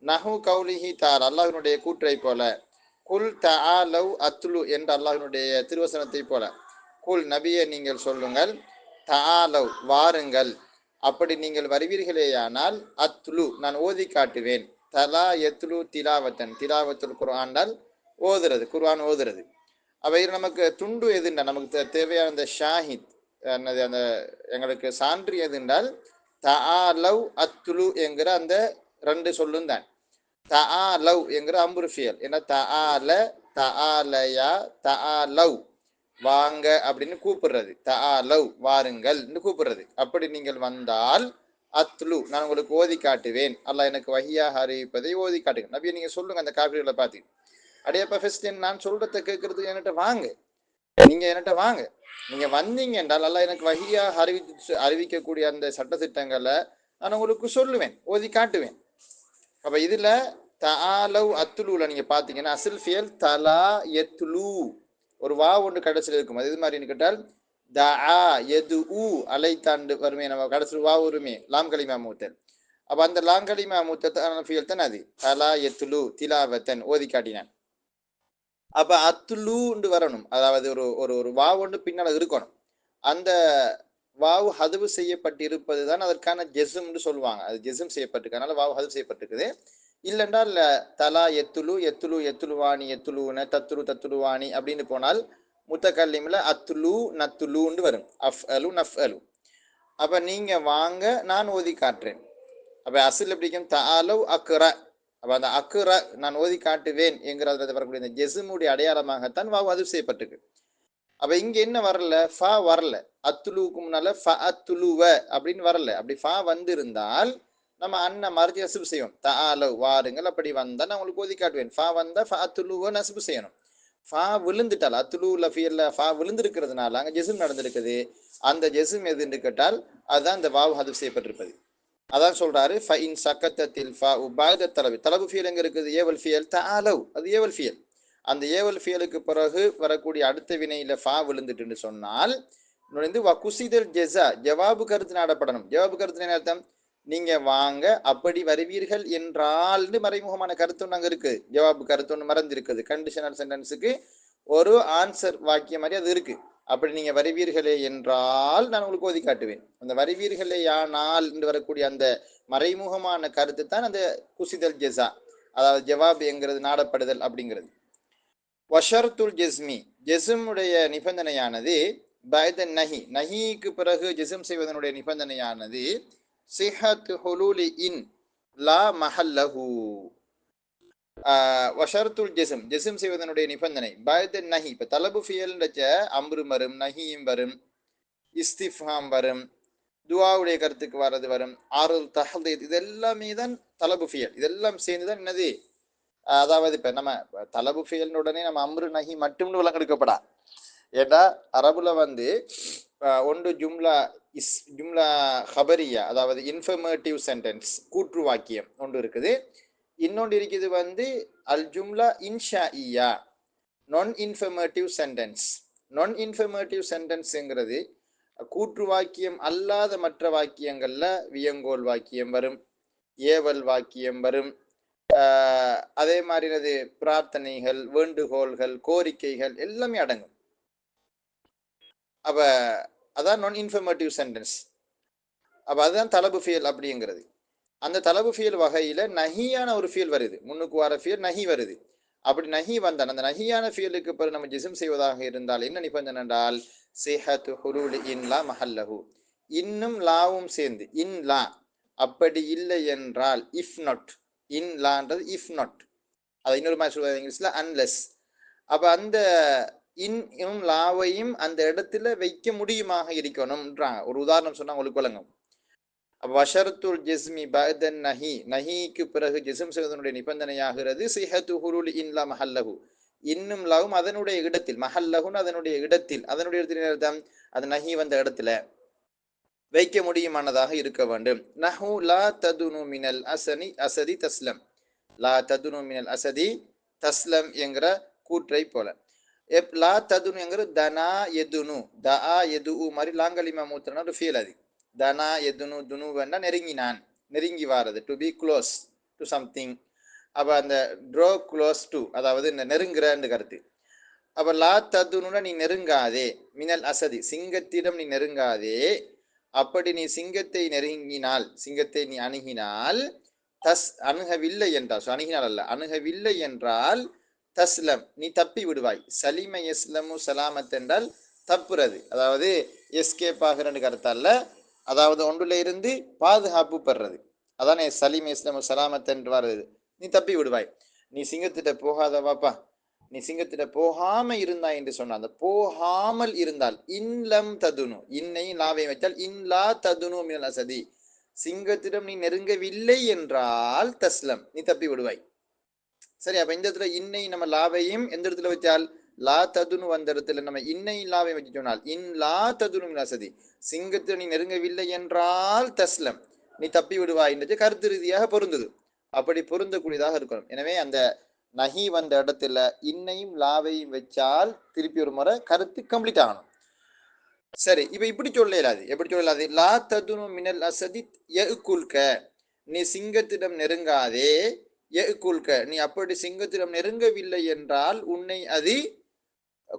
நஹு கௌலிஹி தார், அல்லாஹினுடைய கூற்றை போல, குல் தஆலவ் அத்லு என்ற அல்லாஹினுடைய திருவசனத்தை போல, குல் நபியை நீங்கள் சொல்லுங்கள், தஆலவ் வாருங்கள், அப்படி நீங்கள் வருவீர்களேயானால் அத்லு நான் ஓதி காட்டுவேன், தலா எத்லு திலாவத்தன், திலாவத்துல் குர்ஆனால் ஓதுறது, குர்ஆன் ஓதுறது. அவை நமக்கு துண்டு எதுண்டா, நமக்கு தேவையான அந்த ஷாஹித் என்னது, அந்த எங்களுக்கு சான்று எதுண்டால் தஆலவ் அத்லு என்கிற அந்த ரெண்டு சொல்லும் தான். தஆலவ் என்கிற அம்புரு ஃபியல், ஏன்னா தஆல தஆலயா தஆலவ் வாங்க அப்படின்னு கூப்பிடுறது, தஆலவ் வாருங்கள்னு கூப்பிடுறது. அப்படி நீங்கள் வந்தால் அத்லு நான் உங்களுக்கு ஓதி காட்டுவேன், அல்லாஹ் எனக்கு வஹியாக அறிவிப்பதை ஓதி காட்டுங்க. நபியை நீங்க சொல்லுங்க அந்த காஃபிர்களை பார்த்து, அடையப்ப ஃபர்ஸ்ட் நான் சொல்றதை கேட்கறதுக்கு என்கிட்ட வாங்க, நீங்க என்கிட்ட வாங்க, நீங்க வந்தீங்க என்றால் அல்லாஹ் எனக்கு வஹியாக அறிவிக்கக்கூடிய அந்த சட்டத்திட்டங்களை நான் உங்களுக்கு சொல்லுவேன், ஓதி காட்டுவேன். அப்ப இதுல தஆலவ் அத்லுல நீங்க பாத்தீங்கன்னா அசில் ஃபியல் தலா எத்லு, ஒரு வா ஒன்று கடைசியில் இருக்கும். அது இது மாதிரின்னு கேட்டால் தஆ யதுஉ அலைத்தாண்டு வருமே, நம்ம கடைசியில் வா வருமே லாம் கலிமா மூத்தல். அப்ப அந்த லாம் கலிமா மூத்தல் ஃபியல் தான் அது தலா எத்லு திலாவத்தன் ஓதி காட்டினான். அப்ப அத்லுன்னு வரணும், அதாவது ஒரு ஒரு ஒரு வா ஒன்று பின்னால் இருக்கணும். அந்த வாவு ஹதுவு செய்யப்பட்டிருப்பது தான் அதற்கான ஜெசும்னு சொல்லுவாங்க. அது ஜெசும் செய்யப்பட்டிருக்கனால வாவு ஹதுவு செய்யப்பட்டிருக்குது. இல்லைன்றால் தலா எத்துலு எத்துலு எத்துலுவாணி எத்துலுன தத்துலு தத்துலுவாணி அப்படின்னு போனால் முத்தக்கல்லிமில் அத்துலு நத்துலுன்னு வரும், அஃப் அலு நஃப் அலு. அப்போ நீங்கள் வாங்க நான் ஓதி காட்டுறேன். அப்போ அசில் எப்படிக்கும் தஆலவ் அக்ர, அப்போ அந்த அக்ர நான் ஓதி காட்டுவேன் என்கிறத வரக்கூடிய இந்த ஜெசுமுடைய அடையாளமாகத்தான் வாவு ஹதுவு செய்யப்பட்டிருக்கு. அப்ப இங்க என்ன வரல, ஃபா வரல, அத்துலுக்கு முன்னால ஃப அத்துலுவ அப்படின்னு வரல. அப்படி ஃபா இருந்தால் நம்ம அண்ணன் மறுத்து நசுபு செய்வோம், தஆலவ் வாருங்கள், அப்படி வந்தா நான் உங்களுக்கு ஓதி காட்டுவேன். ஃபா வந்தா ஃப அத்துலுவ நசுபு செய்யணும். ஃபா விழுந்துட்டால் அத்துலுல ஃபியல்ல ஃபா விழுந்திருக்கிறதுனால அங்க ஜெசும் நடந்திருக்குது. அந்த ஜெசும் எதுன்னு கேட்டால் அதுதான் இந்த வாவு ஹதுஃப் செய்யப்பட்டிருப்பது. அதான் சொல்றாரு ஃப இன் சக்கத்தத்தில் ஃபா உபாத தலபு, தலபு ஃபியல் எங்க இருக்குது, ஏவல் ஃபியல் தஆலவ், அது ஏவல் ஃபியல். அந்த ஏவல் ஃபியலுக்கு பிறகு வரக்கூடிய அடுத்த வினையில ஃபா விழுந்துட்டுன்னு சொன்னால் நுழைந்து வகுசிதல் ஜெசா ஜவாபு கருத்து நாடப்படணும். ஜவாபு கருத்து என்ன அர்த்தம்? நீங்க வாங்க அப்படி வருவீர்கள் என்றால்னு மறைமுகமான கருத்து ஒன்று அங்கே இருக்கு. ஜவாபு கருத்து ஒன்று மறந்துருக்குது. கண்டிஷனல் சென்டென்ஸுக்கு ஒரு ஆன்சர் வாக்கியம் மாதிரி அது இருக்கு. அப்படி நீங்க வருவீர்களே என்றால் நான் உங்களுக்கு ஓதி காட்டுவேன். அந்த வருவீர்களே ஆனால் என்று வரக்கூடிய அந்த மறைமுகமான கருத்து தான் அந்த குசிதல் ஜெசா, அதாவது ஜவாப் என்கிறது நாடப்படுதல் அப்படிங்கிறது. வஷர்துல் ஜெஸ்மி ஜெசுமுடைய நிபந்தனையானது பைத நஹி நஹிக்கு பிறகு ஜெசும் செய்வதனுடைய நிபந்தனையானது சிஹத் ஹுலூலி இன் லா மஹல்லஹு. வஷர்துல் ஜெசும் ஜெசும் செய்வதனுடைய நிபந்தனை பைத நஹி. இப்போ தலபு ஃபியல்ன்றச்ச அம்ரு வரும், நஹியும் வரும், இஸ்திஃபாம் வரும், துவாவுடைய கருத்துக்கு வர்றது வரும், ஆறுல் தஹ்தீத், இது எல்லாமே தான் தலபு ஃபியல். இதெல்லாம் சேர்ந்து தான் என்னது, அதாவது இப்போ நம்ம தலபு ஃபியல்னு உடனே நம்ம அம்ரு நஹி மட்டும்னு விளங்கெடுக்கப்படா. ஏன்னா அரபுல ஒன்று ஜும்லா ஹபரியா, அதாவது இன்ஃபர்மேட்டிவ் சென்டென்ஸ் கூற்று வாக்கியம் ஒன்று இருக்குது. இன்னொன்று இருக்குது அல் ஜும்லா இன்ஷாஇயா நான் இன்ஃபர்மேட்டிவ் சென்டென்ஸ். நான் இன்ஃபர்மேட்டிவ் சென்டென்ஸுங்கிறது கூற்று வாக்கியம் அல்லாத மற்ற வாக்கியங்கள்ல வியங்கோல் வாக்கியம் வரும், ஏவல் வாக்கியம் வரும், அதே மாதிரி பிரார்த்தனைகள், வேண்டுகோள்கள், கோரிக்கைகள் எல்லாமே அடங்கும். அப்ப அதான் நான் இன்ஃபர்மேட்டிவ் சென்டென்ஸ். அப்ப அதுதான் தலபு ஃபியல் அப்படிங்கிறது. அந்த தலபு ஃபியல் வகையில நஹியான ஒரு ஃபியல் வருது, முன்னுக்கு வர ஃபியல் நஹி வருது. அப்படி நஹி வந்தான் அந்த நஹியான ஃபியலுக்கு பிறகு நம்ம ஜிஸ்ம் செய்வதாக இருந்தால் என்ன நிபந்தனை என்றால் சிஹத்து ஹுலூலி இன் லா மஹல்லஹு, இன்னும் லாவும் சேர்ந்து இன் லா, அப்படி இல்லை என்றால், இஃப் நாட். இன் லான்றது இஃப் நாட், அதை இன்னொரு மாதிரி சொல்வது இங்கிலீஷ்ல அன்லெஸ். அப்ப அந்த இன்னும் லாவையும் அந்த இடத்துல வைக்க முடியுமாக இருக்கணும்ன்றாங்க. ஒரு உதாரணம் சொன்னா உங்களுக்கு வழங்கும். வஷர்துல் ஜெஸ்மி பஅதன் நஹி, நஹிக்கு பிறகு ஜெஸ்ம் செய்வதனுடைய நிபந்தனையாகிறது சிஹத்து ஹுலூலி இன் லா மஹல்லஹு, இன்னும் லாவும் அதனுடைய இடத்தில், மஹல்லஹுன்னு அதனுடைய இடத்தில், அதனுடைய இடத்தில் அர்த்தம் அது நஹி வந்த இடத்துல வைக்க முடியுமானதாக இருக்க வேண்டும். நஹு லா ததுனு மினல் அசதி தஸ்லம், லா ததுனு மினல் அசதி தஸ்லம் என்கிற கூற்றை போல. லா ததுனு என்கிற தனா எதுனு, தஆ எது மாதிரி லாங்கலிமா மூத்திரன ஒரு ஃபீல். அது தனா எதுனு, துனு வேண்டா நெருங்கினான், நெருங்கி வாரது, to be close to something. அப்போ அந்த ட்ரோ க்ளோஸ் டு, அதாவது நெருங்குறன்னு கருத்து. அப்போ லா ததுனுனா நீ நெருங்காதே, மினல் அசதி சிங்கத்திடம் நீ நெருங்காதே, அப்படி நீ சிங்கத்தை நெருங்கினால், சிங்கத்தை நீ அணுகினால், அணுகவில்லை என்றால், அணுகினால் அல்ல அணுகவில்லை என்றால் தஸ்லம் நீ தப்பி விடுவாய். சலிம எஸ்லமு சலாமத் என்றால் தப்புறது, அதாவது எஸ்கேப் ஆகிறன்னு கருத்தல்ல, அதாவது ஒன்றுல இருந்து பாதுகாப்பு பெறுறது. அதானே சலிம இஸ்லமு சலாமத் என்று வருது. நீ தப்பி விடுவாய், நீ சிங்கத்திட்ட போகாத வாப்பா, நீ சிங்கத்திட்ட போகாம இருந்தாய் என்று சொன்ன, அந்த போகாமல் இருந்தால் இன்லம் ததுனு, இன்னை லாவை வைத்தால் இன்லா ததுனு மினல் அசதி, சிங்கத்திடம் நீ நெருங்கவில்லை என்றால் தஸ்லம் நீ தப்பி விடுவாய். சரி, அப்ப இந்த இடத்துல இன்னை நம்ம லாவையும் எந்த இடத்துல வச்சால் லா ததுனு வந்த இடத்துல நம்ம இன்னை லாவை வச்சு சொன்னால் இன் லா ததுனு மினல் அசதி, சிங்கத்தில் நீ நெருங்கவில்லை என்றால் தஸ்லம் நீ தப்பி விடுவாய் என்று கருத்து ரீதியாக பொருந்தது. அப்படி பொருந்தக்கூடியதாக இருக்கணும். எனவே அந்த நஹி வந்த இடத்துல இன்னையும் லாவையும் வச்சால் திருப்பி ஒரு முறை கருத்து கம்ப்ளீட் ஆகணும். சரி, இப்ப இப்படி சொல்லலாது. எப்படி சொல்லலாது? லா ததுனு மினல் அசதி யகுல்க, நீ சிங்கத்திடம் நெருங்காதே, யகுல்க நீ அப்படி சிங்கத்திடம் நெருங்கவில்லை என்றால் உன்னை அது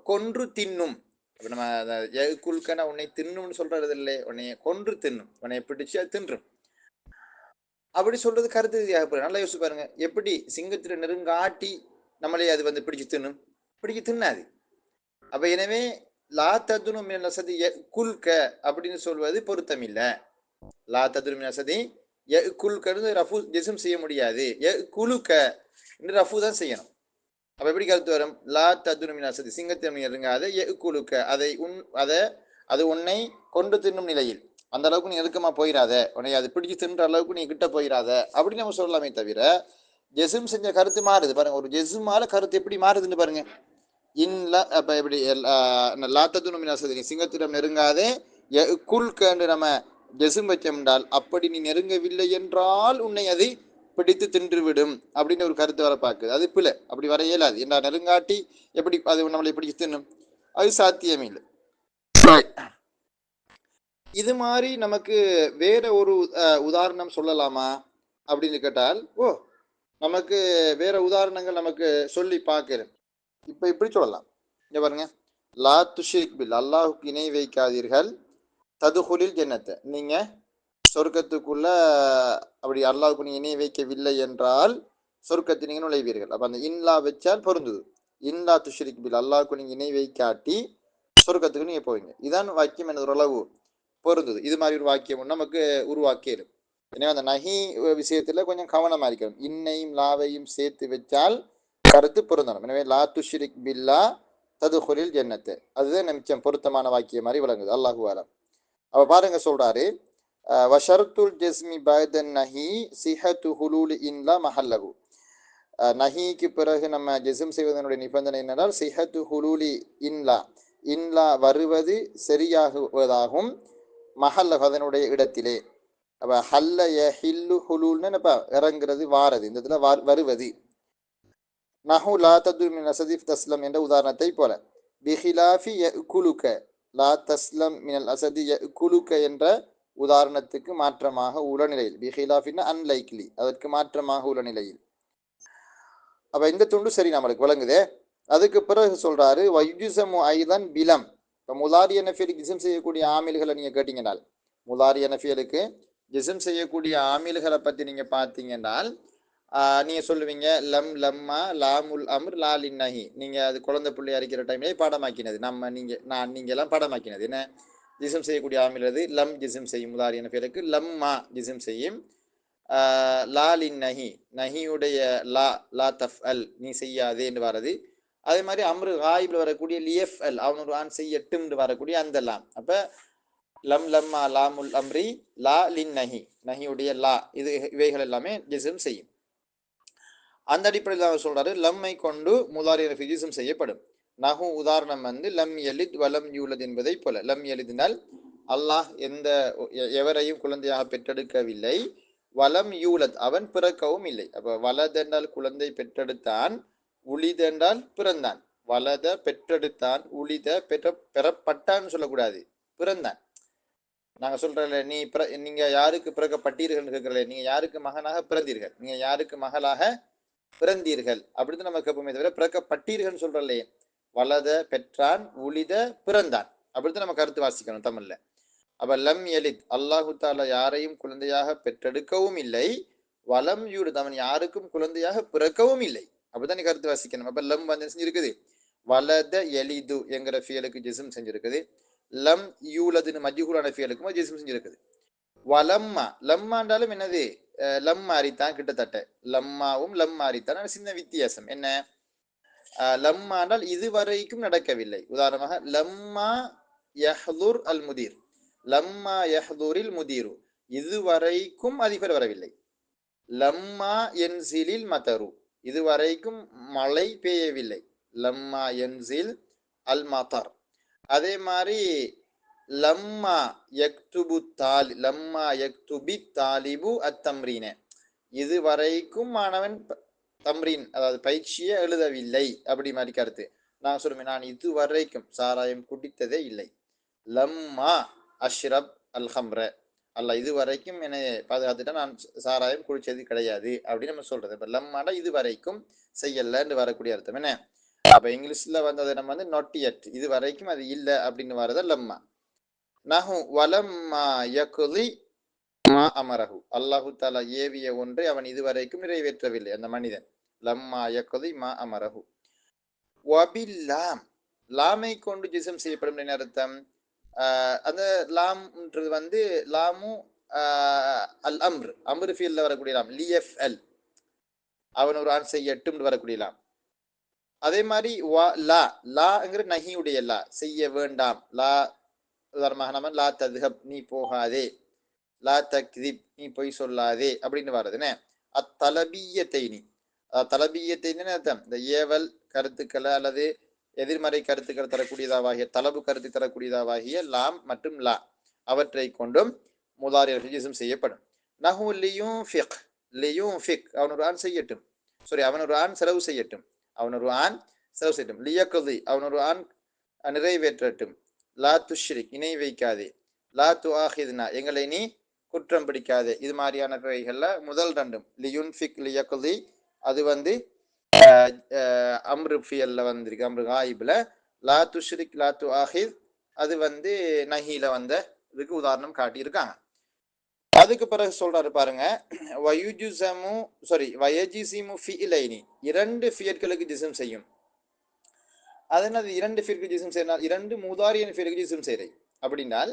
கொன்று தின்னும். அப்ப நம்ம யகுல்கனா உன்னை தின்னும்னு சொல்றது இல்லை, உன்னை கொன்று தின்னும், உன்னை பிடிச்சு அது தின்றும். அப்படி சொல்றது கருத்து ரீதியாக. நல்லா யோசிச்சு பாருங்க, எப்படி சிங்கத்தில நெருங்காட்டி நம்மளே அது பிடிச்சு தின்னும்? பிடிச்சு தின்னாது. அப்ப எனவே லா ததுனு மினல் அசதி யகுல்க அப்படின்னு சொல்வது பொருத்தம் இல்லை. லா ததுனு மினல் அசதி யகுல்கன்னு ரஃபு ஜெஸ்ம் செய்ய முடியாது, யகுலுக என்று ரஃபு தான் செய்யணும். அப்ப எப்படி கருத்து வரும்? லா ததுனு மினல் அசதி சிங்கத்திடம் நெருங்காத, யகுலுக அது உன்னை கொண்டு தின்னும் நிலையில், அந்த அளவுக்கு நீ நெருக்கமா போயிடாத, உன்னை அது பிடிச்சு தின்ற அளவுக்கு நீ கிட்ட போயிடாத அப்படின்னு நம்ம சொல்லலாமே தவிர ஜெஸ்ம் செஞ்ச கருத்து மாறுது பாருங்க. ஒரு ஜெஸ்மால கருத்து எப்படி மாறுதுன்னு பாருங்க. இன்ல அப்ப எப்படி லா ததுனு மினல் அசதி சிங்கத்திடம் நெருங்காதே, யகுல்கன்னு நம்ம ஜெஸ்ம் வச்சோம்னால் அப்படி நீ நெருங்கவில்லை என்றால் உன்னை அதை பிடித்து தின்றுவிடும் அப்படின்னு ஒரு கருத்து வர பார்க்குது. அது பிள்ளை, அப்படி வர இயலாது. என்ன நெருங்காட்டி எப்படி அது நம்மளை பிடிச்சு தின்னும்? அது சாத்தியமே இல்லை. இது மாதிரி நமக்கு வேற ஒரு உதாரணம் சொல்லலாமா அப்படின்னு கேட்டால், நமக்கு வேற உதாரணங்கள் நமக்கு சொல்லி பார்க்கிறேன். இப்ப இப்படி சொல்லலாம். இங்க பாருங்க, லா துஷ்ரிக் பில், அல்லாஹுக்கு இணை வைக்காதீர்கள், ததுகுலில் ஜன்னத்தை, நீங்க சொர்க்கத்துக்குள்ள அப்படி அல்லாஹுக்கு நீ இணை வைக்கவில்லை என்றால் சொர்க்கத்தை நீங்க நுழைவீர்கள். அப்ப அந்த இன்லா வச்சால் பொருந்துது. இன்லா துஷ்ரிக் பில், அல்லாஹுக்கு நீங்க இணை வைக்காட்டி சொர்க்கத்துக்கு நீங்க போவீங்க. இதான் வாக்கியம் எனது ஓரளவு பொருந்தது. இது மாதிரி ஒரு வாக்கியம் நமக்கு உருவாக்கிடும். எனவே அந்த நஹி விஷயத்துல கொஞ்சம் கவனமா இருக்கணும். இன்னையும் லாவையும் சேர்த்து வச்சால் கருத்து பொருந்தணும். எனவே லா துஷ்ரிக் பில்லா ததுகுலில் ஜன்னத்து, அதுதான் நிமிச்சம் பொருத்தமான வாக்கியம் மாதிரி விளங்குது. அல்லாஹு ஆலம். அவ பாருங்க சொல்றாரு, வஷர்துல் ஜஸ்மி பைதன் நஹி சிஹத்து ஹுலூல் இன்லா மஹல்லகு. நஹிக்கு பிறகு நம்ம ஜெஸ்ம் செய்வதனுடைய நிபந்தனை என்னென்றால் சிஹத்து ஹுலூலி இன்லா, இன்லா வருவது சரியாகுவதாகும், மஹல்ல அதனுடைய இடத்திலே. அப்ப ஹல்ல ஹில்லு ஹுலூல்னு இறங்குறது வாரது, இந்த இடத்துல வருவது. நஹு லா ததுர் மின் அசதிஃப் தஸ்லம் என்ற உதாரணத்தை போல, பிஹிலாஃபி யகுலுக லா தஸ்லம் மினல் அசதி யகுலுக என்ற உதாரணத்துக்கு மாற்றமாக உள்ள நிலையில், பிஹிலாஃபின்னா அன்லைக்லி, அதற்கு மாற்றமாக உள்ள நிலையில். அப்ப இந்த துண்டு சரி நம்மளுக்கு விளங்குதே. அதுக்கு பிறகு சொல்றாரு வைஜுசமு ஐதன் பிலம். இப்போ முலாரிய நஃபியலுக்கு ஜிசம் செய்யக்கூடிய ஆமில்களை நீங்க கேட்டீங்கன்னால், முலாரிய நஃபியலுக்கு ஜிசம் செய்யக்கூடிய ஆமில்களை பத்தி நீங்க பார்த்தீங்கன்னால் நீங்க சொல்லுவீங்க லம் லம்மா லாமுல் அம்ர் லாலின் நஹி. நீங்க அது குழந்தை பிள்ளை அரைக்கிற டைம்லேயே பாடமாக்கினது, நீங்க எல்லாம் பாடமாக்கினது என்ன, ஜிசம் செய்யக்கூடிய ஆமில் அது லம் ஜிசம் செய்யும். முலாரிய நஃபியலுக்கு லம்மா ஜிசம் செய்யும். லாலின் நஹி, நஹியுடைய லா, லா தஃப் அல், நீ செய்யாதே என்று வரது. அதே மாதிரி அம்ரு காயிபில் வரக்கூடிய லியஃப் அல், அவன் ஒரு ஆண் செய்யட்டும் என்று வரக்கூடிய அந்த லாம். அப்ப லம் லம்மா லாமுல் அம்ரி லா லின் நஹி, நஹியுடைய லா, இது இவைகள் எல்லாமே ஜிசம் செய்யும். அந்த அடிப்படையில் அவர் சொல்றாரு லம்மை கொண்டு முதாரி ஜிசம் செய்யப்படும். நஹு உதாரணம் வந்து லம் எலித் வலம் யூலத் என்பதை போல. லம் எலிதினால் அல்லாஹ் எவரையும் குழந்தையாக பெற்றெடுக்கவில்லை, வலம் யூலத் அவன் பிறக்கவும் இல்லை. அப்ப வலதென்றால் குழந்தை பெற்றெடுத்தான், உளிதென்றால் பிறந்தான். வலத பெற்றெடுத்தான், உளித பெறப்பட்டான்னு சொல்லக்கூடாது, பிறந்தான். நாங்க சொல்றல, நீங்க யாருக்கு பிறக்கப்பட்டீர்கள் கேட்கல, நீங்க யாருக்கு மகனாக பிறந்தீர்கள், நீங்க யாருக்கு மகளாக பிறந்தீர்கள் அப்படிதான் நம்ம கேட்போமே தவிர பிறக்கப்பட்டீர்கள் சொல்றலே. வலத பெற்றான், உளித பிறந்தான், அப்படித்தான் நம்ம கருத்து வாசிக்கணும் தமிழ்ல. அப்ப லம் எலித், அல்லாஹு தாலா யாரையும் குழந்தையாக பெற்றெடுக்கவும் இல்லை, வலம் யூலத் அவன் யாருக்கும் குழந்தையாக பிறக்கவும் இல்லை, அப்படித்தான் நீ கருத்து வாசிக்கணும். அப்ப லம் வந்து செஞ்சிருக்குது, வலத எலிது என்கிற ஃபியலுக்கு ஜிஸ்ம் செஞ்சிருக்குது. லம் யூலதுன்னு மஜ்ஹூலான ஃபியலுக்கும் ஜிஸ்ம் செஞ்சிருக்குது. வலம்மா, லம்மாண்டாலும் என்னது, லம் மாறித்தான் கிட்டத்தட்ட, லம்மாவும் லம் மாறித்தான், சின்ன வித்தியாசம் என்ன, லம்மாண்டால் இதுவரைக்கும் நடக்கவில்லை. உதாரணமாக லம்மா யஹ்துர் அல் முதீர், லம்மா யஹ்துரில் முதீரு, இதுவரைக்கும் அதிபர் வரவில்லை. லம்மா என்சிலில் மதரு, இதுவரைக்கும் மழை பெய்யவில்லை. லம்மா என்சில் அல் மதர். அதே மாதிரி லம்மா யக்துபு தாலி, லம்மா யக்துபி தாலிபு அத்தம்ரீன, இதுவரைக்கும் மாணவன் தம்ரீன் அதாவது பயிற்சியை எழுதவில்லை, அப்படி மாதிரி கருத்து. நான் சொல்லுவேன், நான் இதுவரைக்கும் சாராயம் குடித்ததே இல்லை. லம்மா அஷ்ரப் அல் ஹம்ர, அல்ல இதுவரைக்கும் என்னை பாதுகாத்துட்டா நான் சாராயம் குடிச்சது கிடையாது அப்படின்னு நம்ம சொல்றது. இப்ப லம்மாடா இதுவரைக்கும் செய்யலன்னு வரக்கூடிய அர்த்தம் என்ன. அப்ப இங்கிலீஷ்ல வந்தது நம்ம வந்து நாட் யட், இது வரைக்கும் அது இல்லை அப்படின்னு வரத லம்மா. நஹு வலம்மா யக்லி மா அமரஹு, அல்லாஹு தாலா ஏவிய ஒன்றை அவன் இதுவரைக்கும் நிறைவேற்றவில்லை அந்த மனிதன். லம்மா யக்லி மா அமரஹு. வபில்லாம், லாமை கொண்டு ஜிசம் செய்யப்படும் அர்த்தம். அந்த லாம்ன்றது வந்து லாமு அல் அம்ர், அம்ரு ஃபீல்ல வரக்கூடிய லாம், லிஎஃப் எல், அவன் ஒரு ஆண் செய்யட்டும் வரக்கூடிய லாம். அதே மாதிரி லா, லாங்கிற நஹியுடைய லா, செய்ய வேண்டாம். லா உதாரணமாக நம்ம லா தத்ஹப், நீ போகாதே, லா தக்திப், நீ பொய் சொல்லாதே அப்படின்னு வர்றதுன்னு. அத்தலபியத்தைனி, தலபியத்தைன்னு அர்த்தம், இந்த ஏவல் கருத்துக்களை அல்லது எதிர்மறை கருத்துக்கள் தரக்கூடியதாவாகிய தலபு கருத்து தரக்கூடியதாவாகிய லாம் மற்றும் லா, அவற்றை கொண்டும் முதாரி ஜிஸ்ம் செய்யப்படும். நஹு லியும் ஃபிக், லியும் ஃபிக், அவன் ஒரு ஆண் செய்யட்டும், அவன் ஒரு ஆண் செலவு செய்யட்டும், அவன் ஒரு ஆண் செலவு செய்யட்டும். லியக்தி, அவன் ஒரு ஆண் நிறைவேற்றட்டும். லா துஷ்ரிக், இணை வைக்காதே. லா துஆஹித்னா எங்களை நீ குற்றம் பிடிக்காதே. இது மாதிரியானவைகள்ல முதல் ரெண்டும் லியுன்ஃபிக் லியக்லி அது அம்ரு ஃபியல்ல வந்திருக்கு, அம்ரு காயிப்ல. லா துஷ்ரிக் லா துஆஹித் அது நஹீல இதுக்கு உதாரணம் காட்டியிருக்காங்க. அதுக்கு பிறகு சொல்றாரு பாருங்க, வயுஜுசமு சாரி வயஜிசிமு ஃபிஇலைனி இரண்டு ஃபியல்களுக்கு ஜிஸ்ம் செய்யும். அதனால இரண்டு ஃபியலுக்கு ஜிஸ்ம் செய்யணும், இரண்டு முதாரியன் ஃபியலுக்கு ஜிஸ்ம் செய்யறை அப்படின்னால்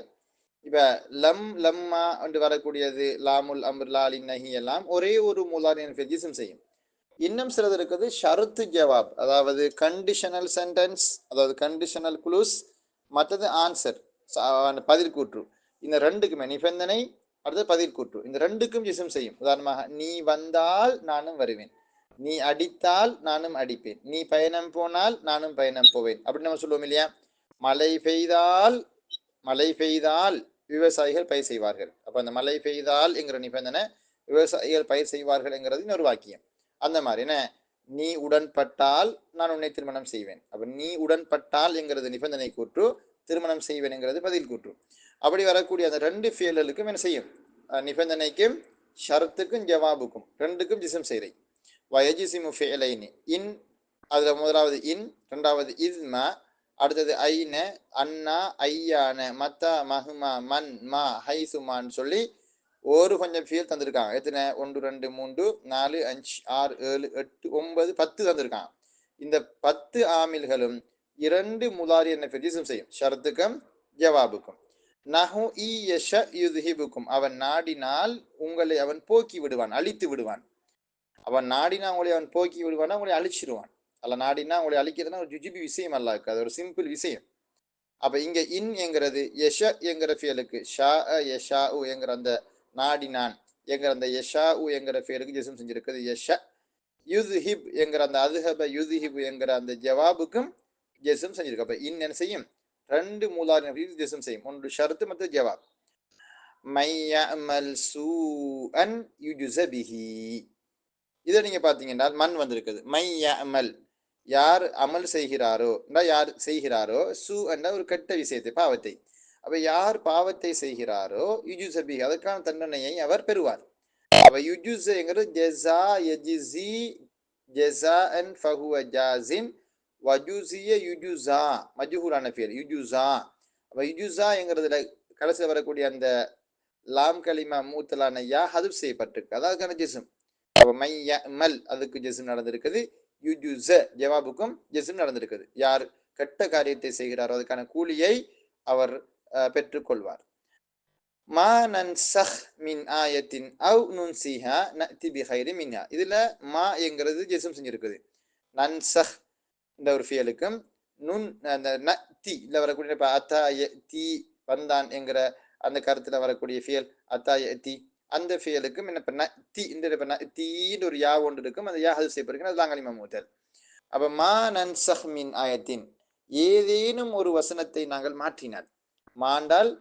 இப்ப லம் லம்மா என்று வரக்கூடியது லாமுல் அம்ர் லாலின் நஹி எல்லாம் ஒரே ஒரு முதாரியன் ஃபியல் ஜிஸ்ம் செய்யும். இன்னும் சிலது இருக்குது ஷருத்து ஜவாப், அதாவது கண்டிஷனல் சென்டென்ஸ், அதாவது கண்டிஷனல் குளூஸ், மற்றது ஆன்சர் பதில் கூற்று. இந்த ரெண்டுக்குமே நிபந்தனை அடுத்தது பதில் கூற்று, இந்த ரெண்டுக்கும் ஜிஸ்ம் செய்யும். உதாரணமாக நீ வந்தால் நானும் வருவேன், நீ அடித்தால் நானும் அடிப்பேன், நீ பயணம் போனால் நானும் பயணம் போவேன் அப்படின்னு நம்ம சொல்லுவோம் இல்லையா. மழை பெய்தால் விவசாயிகள் பயிர் செய்வார்கள். அப்ப அந்த மழை பெய்தால் என்கிற நிபந்தனை விவசாயிகள் பயிர் செய்வார்கள் என்கிறது இன்னொரு வாக்கியம். அந்த மாதிரி என்ன, நீ உடன்பட்டால் நான் உன்னை திருமணம் செய்வேன். அப்ப நீ உடன்பட்டால் என்கிறது நிபந்தனை கூற்று, திருமணம் செய்வேன் என்கிறது பதில் கூற்று. அப்படி வரக்கூடிய அந்த ரெண்டு ஃபியலுக்கும் என்ன செய்யும், நிபந்தனைக்கும் ஷரத்துக்கும் ஜவாபுக்கும் ரெண்டுக்கும் ஜிஸ்ம் செய்றை. வயஜிசிமு ஃபியலைனி இன், அதுல முதலாவது இன், ரெண்டாவது இஸ்மா, அடுத்தது ஐன அண்ணா ஐயான மத்தா மஹ்மா மன் மா ஹைசுமான்னு சொல்லி ஒரு கொஞ்சம் ஃபியல் தந்திருக்காங்க. எத்தனை, 1 2 3 4 5 6 7 8 9 10 தந்திருக்காங்க. இந்த 10 ஆமில்களும் இரண்டு முதாரியன் ஜிஸ்ம் செய்யும், ஷரத்துக்கும் ஜவாபுக்கும். நஹு இயஷ யுத்ஹிபுக்கும் அவன் நாடினால் உங்களை அவன் போக்கி விடுவான், அழித்து விடுவான். அவன் நாடினா உங்களை அவன் போக்கி விடுவான், உங்களை அழிச்சிருவான். அல்ல நாடினா உங்களை அழிக்கிறதுனா ஒரு ஜுஜிபி விஷயம் அல்ல, அது ஒரு சிம்பிள் விஷயம். அப்ப இங்க இன் என்கிறது யஷ என்கிற ஃபியலுக்கு ஷா யஷா என்கிற அந்த நாடினான் என்கிற அந்த யஷா என்கிற ஃபியலுக்கு ஜிஸ்ம் செஞ்சிருக்குது யஷ. யுத்ஹிப் என்கிற அந்த அதுஹப யுத்ஹிப் என்கிற அந்த ஜவாபுக்கும் ஜிஸ்ம் செஞ்சிருக்கு. அப்ப இன் என்ன செய்யும், ரெண்டு மூலாரின் ஜிஸ்ம் செய்யும், ஒன்று ஷரத்து மற்றும் ஜவாப். மையமல் சூஅன் யுஜ்ஸ பிஹி, இதை நீங்க பாத்தீங்கன்னா மண் வந்திருக்குது. மையமல் யார் அமல் செய்கிறாரோ, யார் செய்கிறாரோ, சு என்ற ஒரு கெட்ட விஷயத்தை பாவத்தை. அப்ப யார் பாவத்தை செய்கிறாரோ யுஜுஸ பிஹி அதற்கான தண்டனையை அவர் பெறுவார். அப்ப யுஜுஸங்கிறது ஜஸா யஜிஸி ஜஸாஅன் ஃபஹுவ ஜாஸின் வஜுஸிய யுஜுஸா மஜ்ஹூலான ஃபியல் யுஜுஸா. அப்ப யுஜுஸா என்கிறதுல கடைசியில் வரக்கூடிய அந்த லாம் கலிமா மூத்தலான யா ஹதுப் செய்யப்பட்டிருக்கு, அதாவது ஜிஸ்ம். அப்ப மையமல் அதுக்கு ஜிஸ்ம் நடந்திருக்குது, யுஜுஸ ஜவாபுக்கும் ஜிஸ்ம் நடந்திருக்குது. யார் கெட்ட காரியத்தை செய்கிறாரோ அதுக்கான கூலியை அவர் பெற்றுக்கொள்வார். மா நன்சஹ் மின் ஆயத்தின் அவ் நுன்சிஹா நஅதி பிகைரி மின்ஹா, இதுல மா என்கிறது ஜிஸ்ம் செஞ்சிருக்குது. நன்சஹ் இந்த ஒரு ஃபியலுக்கும் நுன் அந்த நதி இல்ல வரக்கூடிய அத்தா யதி வந்தான் என்கிற அந்த கருத்துல வரக்கூடிய ஃபியல் அத்தா யதி, அந்த ஃபியலுக்கும் என்ன தி இந்த தீன்னு ஒரு யா ஒன்று இருக்கும், அந்த யா ஹது செய்யப்பட்டிருக்கு, அது லாங்கலிமா மூத்தல். அப்ப மா நன்சஹ் மின் ஆயத்தின் ஏதேனும் ஒரு வசனத்தை நாங்கள் மாற்றினால், மாண்டால்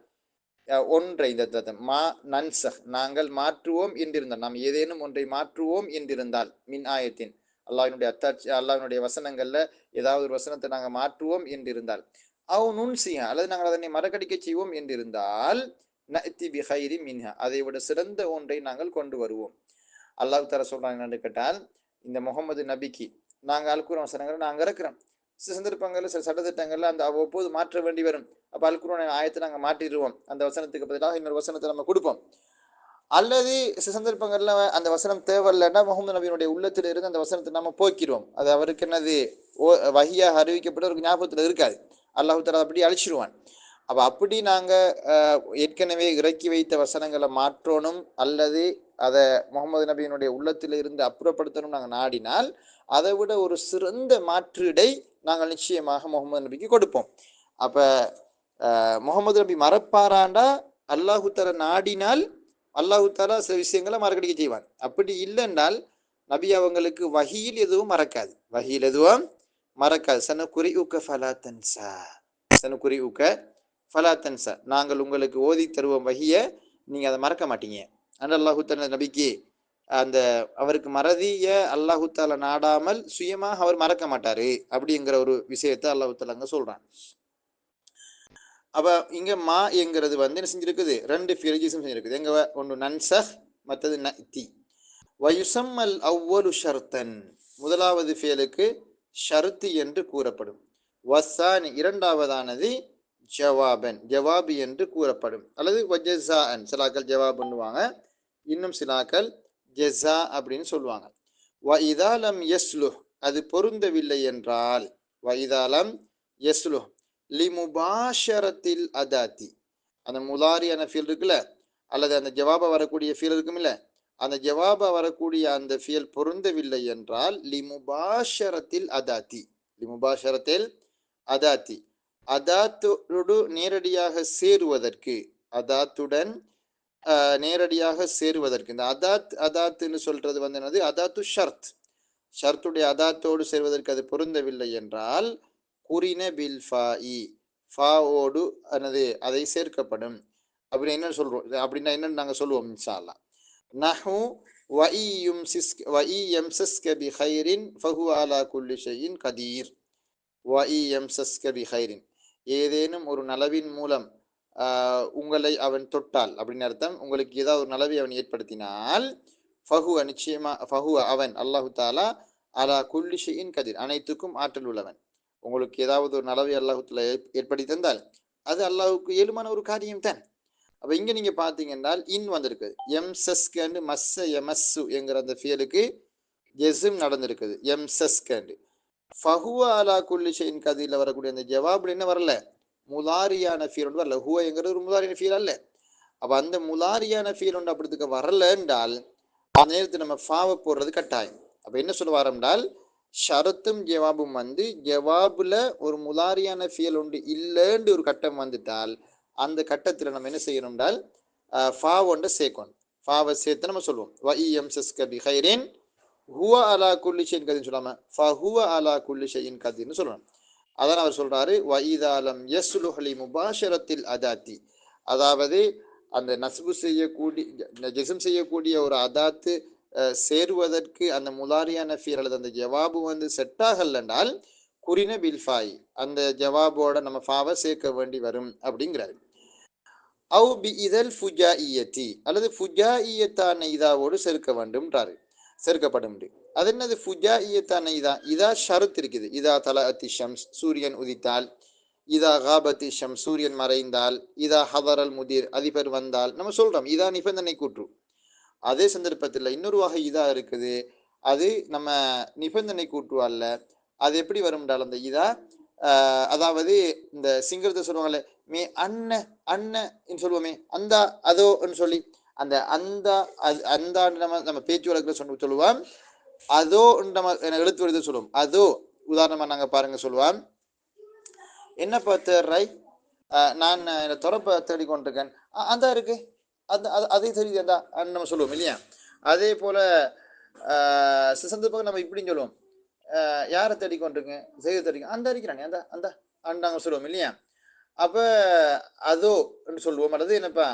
ஒன்றை, இந்த மா நன்சஹ் நாங்கள் மாற்றுவோம் என்றிருந்தால், நாம் ஏதேனும் ஒன்றை மாற்றுவோம் என்றிருந்தால், மின் ஆயத்தின் அல்லாஹ்வினுடைய அத்தாட்சி அல்லாஹ்வினுடைய வசனங்கள்ல ஏதாவது ஒரு வசனத்தை நாங்கள் மாற்றுவோம் என்றிருந்தால், அவ் நுன்சிஹா அல்லது நாங்கள் அதனை மறக்கடிக்க செய்வோம் என்றிருந்தால், நஅதி பிகைரி மின்ஹா அதை விட சிறந்த ஒன்றை நாங்கள் கொண்டு வருவோம். அல்லாஹ் தஆலா சொல்றாங்க என்னன்னு கேட்டால், இந்த முகமது நபிக்கு நாங்கள் அல்குர்ஆன் வசனங்களை நாங்கள் இருக்கிறோம், சில சந்தர்ப்பங்கள்ல சில சட்டத்திட்டங்கள்ல அந்த அவ்வப்போது மாற்ற வேண்டி வரும். அப்ப அல்குர்ஆன் ஆயத்தை நாங்கள் மாற்றிடுவோம், அந்த வசனத்துக்கு பதிலாக இன்னொரு வசனத்தை நம்ம கொடுப்போம். அல்லது சில சந்தர்ப்பங்கள்ல அந்த வசனம் தேவையில்லைன்னா முகமது நபியினுடைய உள்ளத்துல இருந்து அந்த வசனத்தை நம்ம போக்கிடுவோம். அது அவருக்கு என்னது வஹியாக அறிவிக்கப்பட்ட ஒரு ஞாபகத்துல இருக்காது, அல்லாஹ் தஆலா அப்படி அழிச்சிடுவான். அப்ப அப்படி நாங்க ஏற்கனவே இறக்கி வைத்த வசனங்களை மாற்றணும் அல்லது அதை முகமது நபியினுடைய உள்ளத்தில இருந்து அப்புறப்படுத்தணும் நாங்கள் நாடினால், அதை விட ஒரு சிறந்த மாற்றீடை நாங்கள் நிச்சயமாக முகமது நபிக்கு கொடுப்போம். அப்ப முகமது நபி மறப்பாராண்டா அல்லாஹு தஆலா நாடினால் அல்லாஹு தஆலா சில விஷயங்களை மறக்கடிக்க செய்வான். அப்படி இல்லைன்றால் நபி அவங்களுக்கு வஹீல் எதுவும் மறக்காது, வஹீல் எதுவும் மறக்காது. சனுகுரிஉக ஃபலா தன்ஸா, சனுகுரிஉக ஃபலா தன்ஸா நாங்கள் உங்களுக்கு ஓதி தருவோம் வஹிய, நீங்க அதை மறக்க மாட்டீங்க. அந்த அல்லாஹு தஆலா நபிக்கு அந்த அவருக்கு மறதிய அல்லாஹு தஆலா நாடாமல் சுயமாக அவர் மறக்க மாட்டாரு அப்படிங்கிற ஒரு விஷயத்தை அல்லாஹு தஆலா அங்க சொல்றான். அப்போ இங்கே மா என்கிறது வந்து என்ன செஞ்சிருக்குது, ரெண்டு ஃபியல் செஞ்சிருக்குது. எங்க ஒன்று நன்சஹ், மற்றது நத்தி. வயுசம்மல் அவ்வொரு ஷர்த்தன், முதலாவது ஃபியலுக்கு ஷர்த்து என்று கூறப்படும். வசானி, இரண்டாவதானது ஜவாபன், ஜவாபி என்று கூறப்படும். அல்லது வஜஸான், சிலாக்கள் ஜவாப் பண்ணுவாங்க, இன்னும் சிலாக்கள் ஜெஸா அப்படின்னு சொல்லுவாங்க. வ இதாலம் யஸ்லு, அது பொருந்தவில்லை என்றால், வ இதாலம் யஸ்லு லிமுபாஷரத்தில் அதாத்தி, அந்த முலாரியான ஃபீல் இருக்குல்ல, அல்லது அந்த ஜவாபா வரக்கூடிய ஃபீல் இருக்கும் இல்ல, அந்த ஜவாபா வரக்கூடிய அந்த ஃபியல் பொருந்தவில்லை என்றால் லிமுபாஷரத்தில் அதாத்தி, லிமுபாஷரத்தில் அதாத்தி, அதாத்தோடு நேரடியாக சேருவதற்கு, அதாத்துடன் நேரடியாக சேருவதற்கு. இந்த அதாத்துன்னு சொல்றது வந்து என்னது, அதாத்து ஷர்த், ஷர்த்துடைய அதாத்தோடு சேருவதற்கு அது பொருந்தவில்லை என்றால் குரின பில் ஃபாஇ, ஃபாவோடு என்னது அதை சேர்க்கப்படும். அப்படின்னு என்ன சொல்றோம், அப்படின்னா என்னன்னு நாங்கள் சொல்லுவோம் இன்ஷா அல்லாஹ். நஹு வஇயம்சஸ்க பிகைரின் ஃபஹுவ அலா குல்லி ஷைஇன் கதீர். வஇயம்சஸ்க பிகைரின், ஏதேனும் ஒரு நலவின் மூலம் உங்களை அவன் தொட்டால் அப்படின்னு அர்த்தம். உங்களுக்கு ஏதாவது ஒரு நலவை அவன் ஏற்படுத்தினால், ஃபஹுவ நிச்சயமா, ஃபஹுவ அவன், அல்லாஹு தாலா, அலா குல்லி ஷைஇன் கதீர், அனைத்துக்கும் ஆற்றல் உள்ளவன். உங்களுக்கு ஏதாவது ஒரு நலவை அல்லாஹுல ஏற்படுத்தி தந்தால் அது அல்லாஹுக்கு இயலுமான ஒரு காரியம் தான். அப்ப இங்க நீங்க பாத்தீங்கன்னா இன் வந்திருக்குது. எம்சஸ்கண்டு மஸ்ஸ எமஸ்ஸு என்கிற அந்த ஃபியலுக்கு ஜெஸும் நடந்திருக்குது. எம்சஸ்கண்டு ஃபஹுவ அலா குல்லி ஷைஇன் கதீர்ல வரக்கூடிய அந்த ஜவாப்ல என்ன வரல, முலாரியான ஃபீல் ஒன்று வரல. ஹுவங்கிறது ஒரு முலாரியான ஃபீல் அல்ல. அப்ப அந்த முலாரியான ஃபீல் ஒன்று அப்படித்துக்கு வரல என்றால் அந்த நேரத்தில் நம்ம ஃபாவை போடுறது கட்டாயம். அப்ப என்ன சொல்ல வரோம்னால், ஷரத்தும் ஜவாபும் வந்து ஜவாபுல ஒரு முலாரியான ஃபியல் ஒன்று இல்லைன்னு ஒரு கட்டம் வந்துட்டால் அந்த கட்டத்தில் நம்ம என்ன செய்யணும்னால் ஃபா ஒன்றை சேர்க்கணும். ஃபாவை சேர்த்து நம்ம சொல்லுவோம் வஇயம்சஸ்க பிகைரின் ஹுவ அலா குல்லி ஷைஇன் கதீர்னு சொல்லாம ஃபஹுவ அலா குல்லி ஷைஇன் கதீர்னு சொல்லணும். அதான் அவர் சொல்றாரு வஇதாலம் யஸ்லுஹ் லி முபாஷரத்தில் அதாத்தி, அதாவது அந்த நஸ்பு செய்யக்கூடிய ஜெஸ்ம் செய்யக்கூடிய ஒரு அதாத்து சேருவதற்கு அந்த முலாரியான ஃபீல் அல்லது அந்த ஜவாபு வந்து செட் ஆகல் என்றால் குரின பில்ஃபாய், அந்த ஜவாபோட நம்ம ஃபாவை சேர்க்க வேண்டி வரும் அப்படிங்கிறாரு. அவு பி இதழ் ஃபுஜாஇயத்தி, அல்லது ஃபுஜாஇயத்தான இதாவோடு சேர்க்க வேண்டும்ன்றாரு, சேர்க்கப்படும். அது என்னது ஃபுஜாஇயத்தான இதா? இதா ஷரத் இருக்குது. இதா தலஅத்தி ஷம்ஸ், சூரியன் உதித்தால். இதா காபத்தி ஷம், சூரியன் மறைந்தால். இதா ஹதரல் முதிர், அதிபர் வந்தால். நம்ம சொல்றோம் இதா நிபந்தனை கூற்று. அதே சந்தர்ப்பத்தில் இன்னொரு வகை இதா இருக்குது, அது நம்ம நிபந்தனை கூற்று அல்ல. அது எப்படி வரும்ன்றால் அந்த இதா அதாவது இந்த சிங்கரத்தை சொல்லுவாங்கல்ல, மே அண்ண அண்ணன்னு சொல்லுவோமே, அந்த அதோன்னு சொல்லி அந்த அந்த அந்த நம்ம பேச்சு வழக்கில் சொல்லுவோம். அதோ நம்ம எழுத்து வருது சொல்லுவோம். அதோ உதாரணமா நாங்க பாருங்க சொல்லுவான், என்ன பார்த்த ரை, நான் துறப்ப தேடிக்கொண்டிருக்கேன், அந்த இருக்கு, அந்த அதே தெரியுது அந்த நம்ம சொல்லுவோம் இல்லையா. அதே போல சந்தர்ப்பம் நம்ம இப்படின்னு சொல்லுவோம், யாரை தேடிக்கொண்டிருக்கேன், செய்தி தேடிக்க, அந்த இருக்கிறானே அந்த அந்த நாங்க சொல்லுவோம் இல்லையா. அப்ப அதோ சொல்லுவோம். அல்லது என்னப்பா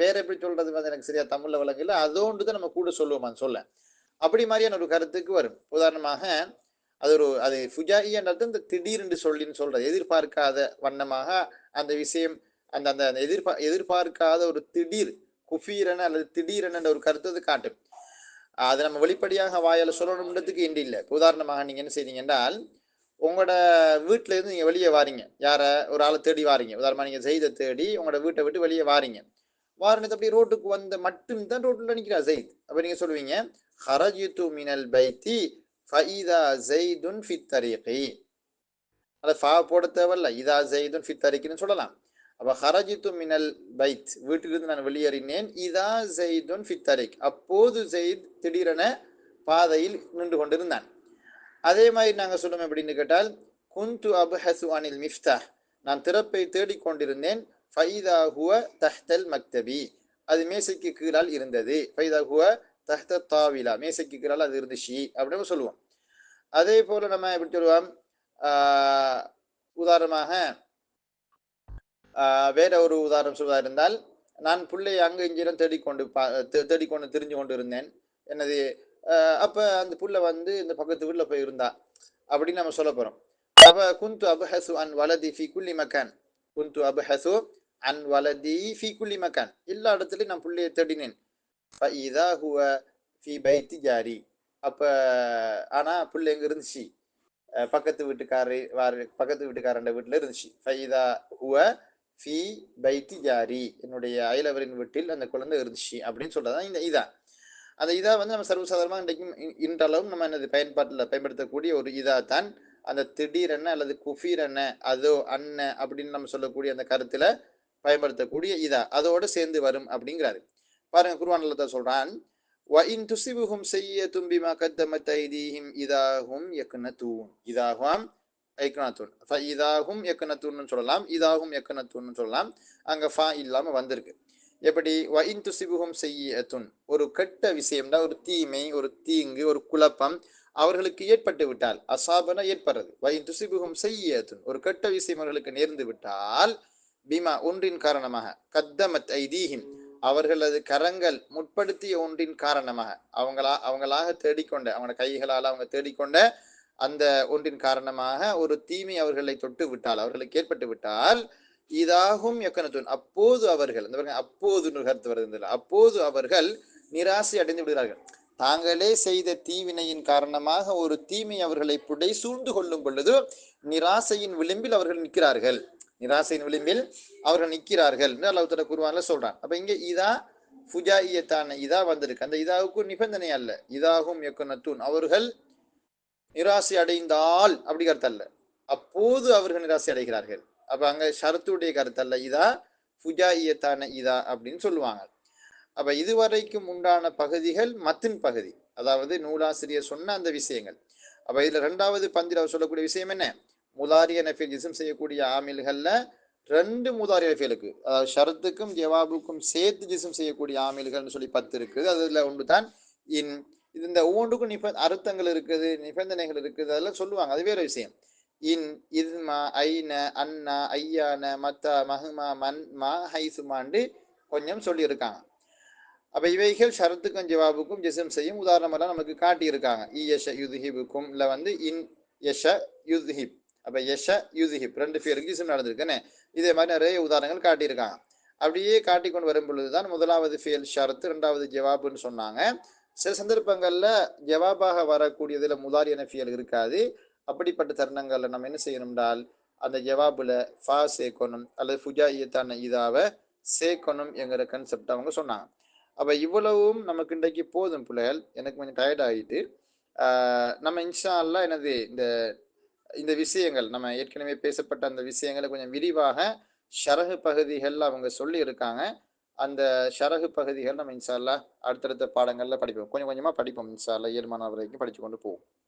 வேற எப்படி சொல்றது வந்து எனக்கு சரியா தமிழ்ல விளங்கல, அதோன்று தான் நம்ம கூட சொல்லுவோமான்னு சொல்ல, அப்படி மாதிரியான ஒரு கருத்துக்கு வரும். உதாரணமாக அது ஒரு அது ஃபுஜாயின்றது இந்த திடீர் என்று சொல்லின்னு சொல்றது, எதிர்பார்க்காத வண்ணமாக அந்த விஷயம், அந்த அந்த எதிர்பார்க்காத ஒரு திடீர் குஃபீரன அல்லது திடீரென ஒரு கருத்து அது காட்டும். அதை நம்ம வெளிப்படையாக வாயால் சொல்லணுன்றதுக்கு இன்று இல்லை. உதாரணமாக நீங்க என்ன செய்றீங்க என்றால், உங்களோட வீட்டுல இருந்து நீங்க வெளியே வாரீங்க, யார ஒரு ஆளை தேடி வாரீங்க. உதாரணமா நீங்க செய்த தேடி உங்களோட வீட்டை விட்டு வெளியே வாரீங்க. வாரணத்தை அப்படி ரோட்டுக்கு வந்த மட்டும்தான் ரோட்டில் நிற்கிறா ஜெயித். அப்ப நீங்க சொல்லுவீங்க ஹரஜித்து மினல் பைத்தி ஃபஇதா ஜெய்துன் ஃபித் தரீகி, அதை ஃபா போட தேவையில்ல, இதா ஜெய்துன் ஃபித் தரீகின்னு சொல்லலாம். அப்ப ஹரஜித்து மினல் பைத், வீட்டிலிருந்து நான் வெளியேறினேன், இதா ஜெய்துன் ஃபித் தரீக், அப்போது ஜெயித் திடீரென பாதையில் நின்று கொண்டிருந்தான். அதே மாதிரி நாங்க சொல்லுவோம் எப்படின்னு கேட்டால், குந்து அப்ஹசு அனில் மிஃப்தாஹ், நான் திறப்பை தேடிக்கொண்டிருந்தேன், ஃபைதா ஹுவ தஹ்தல் மக்தபி, அது மேசைக்கு கீழால் இருந்தது. ஃபைதா ஹுவ தஹ்த தாவிலா, மேசைக்கு கீழால் அது இருந்துச்சு அப்படின்னு சொல்லுவோம். அதே போல நம்ம எப்படி சொல்லுவோம், உதாரணமாக வேற ஒரு உதாரணம் சொல்வதா இருந்தால், நான் பிள்ளை அங்கு இங்கிடம் தேடிக்கொண்டு தெரிஞ்சு கொண்டு இருந்தேன், என்னது அப்ப அந்த புள்ள வந்து இந்த பக்கத்து வீட்டுல போய் இருந்தா அப்படின்னு நம்ம சொல்ல போறோம். அப்ப குந்து அப்ஹசு அன் வலதி ஃபி குல்லி மக்கான், குந்து அபஹசு அன் வலதி ஃபி குல்லி மக்கான், எல்லா இடத்துலையும் நான் பிள்ளையை தேடினேன். ஃபஇதா ஹுவ ஃபி பைத்தி ஜாரி, அப்போ ஆனால் புள்ள எங்கே இருந்துச்சு, பக்கத்து வீட்டுக்காரு பக்கத்து வீட்டுக்காரண்ட வீட்டில் இருந்துச்சு. ஃபைதா ஹுவ ஃபி பைத்தி ஜாரி, என்னுடைய அயலவரின் வீட்டில் அந்த குழந்தை இருந்துச்சு அப்படின்னு சொல்றதான் இந்த இதா. அந்த இதா வந்து நம்ம சர்வசாதாரணமாக இன்றைக்கும் இன்றளவும் நம்ம என்னது பயன்படுத்தக்கூடிய ஒரு இதா தான் அந்த திடீரென்ன அல்லது குஃபீரென்ன அதோ அன்ன அப்படின்னு நம்ம சொல்லக்கூடிய அந்த கருத்துல பயன்படுத்தக்கூடிய இதா அதோட சேர்ந்து வரும் அப்படிங்கிறாரு. பாருங்க குர்ஆன் அல்லாஹ் சொல்றான், وَإِن تُصِبْهُمْ سَيِّئَةٌ بِمَا قَدَّمَتْ أَيْدِيهِمْ إِذَا هُمْ يَقْنَطُونَ, إِذَا هُمْ يَقْنَطُونَ, فَإِذَا هُمْ يَقْنَطُونَ சொல்லலாம், إِذَا هُمْ يَقْنَطُونَ சொல்லலாம். அங்க ஃபா இல்லாம வந்திருக்கு. எப்படி وَإِن تُصِبْهُمْ سَيِّئَةٌ, ஒரு கெட்ட விஷயம்னா ஒரு தீமை ஒரு தீங்கு ஒரு குழப்பம் அவர்களுக்கு ஏற்பட்டு விட்டால், அசாபன ஏற்படுறது, وَإِن تُصِبْهُمْ سَيِّئَةٌ ஒரு கெட்ட விஷயம் அவர்களுக்கு நேர்ந்து விட்டால், பிமா ஒன்றின் காரணமாக, கத்தமத் ஐதீஹிம் அவர்களது கரங்கள் முற்படுத்திய ஒன்றின் காரணமாக, அவங்களாக தேடிக்கொண்ட அவங்களோட கைகளால் அவங்க தேடிக்கொண்ட அந்த ஒன்றின் காரணமாக ஒரு தீமை அவர்களை தொட்டு விட்டால் அவர்களுக்கு ஏற்பட்டு விட்டால், இதாகும் யக்கனத்துன் அப்போது அவர்கள் அப்போது கருத்து வருகின்றன, அப்போது அவர்கள் நிராசை அடைந்து விடுகிறார்கள். தாங்களே செய்த தீவினையின் காரணமாக ஒரு தீமை அவர்களை புடை சூழ்ந்து கொள்ளும் பொழுது நிராசையின் விளிம்பில் அவர்கள் நிற்கிறார்கள், நிராசையின் விளிம்பில் அவர்கள் நிற்கிறார்கள் என்று அல்லாஹ் தஆலா குர்ஆன்ல சொல்றான். அப்ப இங்க இதா ஃபுஜாயியத்தான இதா வந்திருக்கு. அந்த இதாவுக்கு நிபந்தனை அல்ல, இதாகும் யக்குனத்துன் அவர்கள் நிராசை அடைந்தால் அப்படி கருத்து அல்ல, அப்போது அவர்கள் நிராசை அடைகிறார்கள். அப்ப அங்க ஷரத்துடைய கருத்து அல்ல, இதா ஃபுஜாயியத்தான இதா அப்படின்னு சொல்லுவாங்க. அப்ப இதுவரைக்கும் உண்டான பகுதிகள் மத்தின் பகுதி, அதாவது நூலாசிரியர் சொன்ன அந்த விஷயங்கள். அப்ப இதுல இரண்டாவது பந்தில் அவர் சொல்லக்கூடிய விஷயம் என்ன, முதாரிய நஃபில் ஜிஸ்ம் செய்யக்கூடிய ஆமில்கள்ல ரெண்டு முதாரிய நஃபிலுக்கு, அதாவது ஷரத்துக்கும் ஜவாபுக்கும் சேர்த்து ஜிஸ்ம் செய்யக்கூடிய ஆமில்கள்னு சொல்லி 10 இருக்குது. அதுல ஒன்று தான் இன். இது இந்த ஒவ்வொன்றுக்கும் அர்த்தங்கள் இருக்குது, நிபந்தனைகள் இருக்குது, அதெல்லாம் சொல்லுவாங்க, அது வேற விஷயம். இன், இத்மா, ஐன, அன்னா, ஐயான, மத்தா, மஹ்மா, மன், மா, ஹைசுமாண்டு கொஞ்சம் சொல்லியிருக்காங்க. அப்ப இவைகள் ஷரத்துக்கும் ஜவாபுக்கும் ஜிஸ்ம் செய்யும் உதாரணமெல்லாம் நமக்கு காட்டியிருக்காங்க. இயஷ யுத்ஹிபுக்கும் இல்லை வந்து இன் யஷ யுத்ஹிப், அப்ப யஷ யுத்ஹிப் ரெண்டு பேருக்கு ஜிஸ்ம் நடந்திருக்குன்னு இதே மாதிரி நிறைய உதாரணங்கள் காட்டியிருக்காங்க. அப்படியே காட்டிக்கொண்டு வரும் பொழுதுதான் முதலாவது ஃபேல் ஷரத்து இரண்டாவது ஜவாபுன்னு சொன்னாங்க. சில சந்தர்ப்பங்கள்ல ஜவாபாக வரக்கூடியதுல முதாரிய நஃபியல் இருக்காது. அப்படிப்பட்ட தருணங்கள்ல நம்ம என்ன செய்யணும் என்றால் அந்த ஜவாபுல ஃபா சேர்க்கணும் அல்லது ஃபுஜாயியத்தான இதாவை சேர்க்கணும் என்கிற கன்செப்ட் அவங்க சொன்னாங்க. அப்ப இவ்வளவும் நமக்கு இன்றைக்கு போதும் பிள்ளைகள், எனக்கு கொஞ்சம் டயர்ட் ஆகிட்டு. நம்ம இன்ஷா அல்லாஹ் எனது இந்த இந்த விஷயங்கள் நம்ம ஏற்கனவே பேசப்பட்ட அந்த விஷயங்களை கொஞ்சம் விரிவாக ஷரஹு பகுதிகள் அவங்க சொல்லி இருக்காங்க. அந்த ஷரஹு பகுதிகள் நம்ம இன்ஷா அல்லாஹ் அடுத்தடுத்த பாடங்கள்ல படிப்போம், கொஞ்சம் கொஞ்சமா படிப்போம் இன்ஷா அல்லாஹ், 7 மாணவர் வரைக்கும் படிச்சு கொண்டு போவோம்.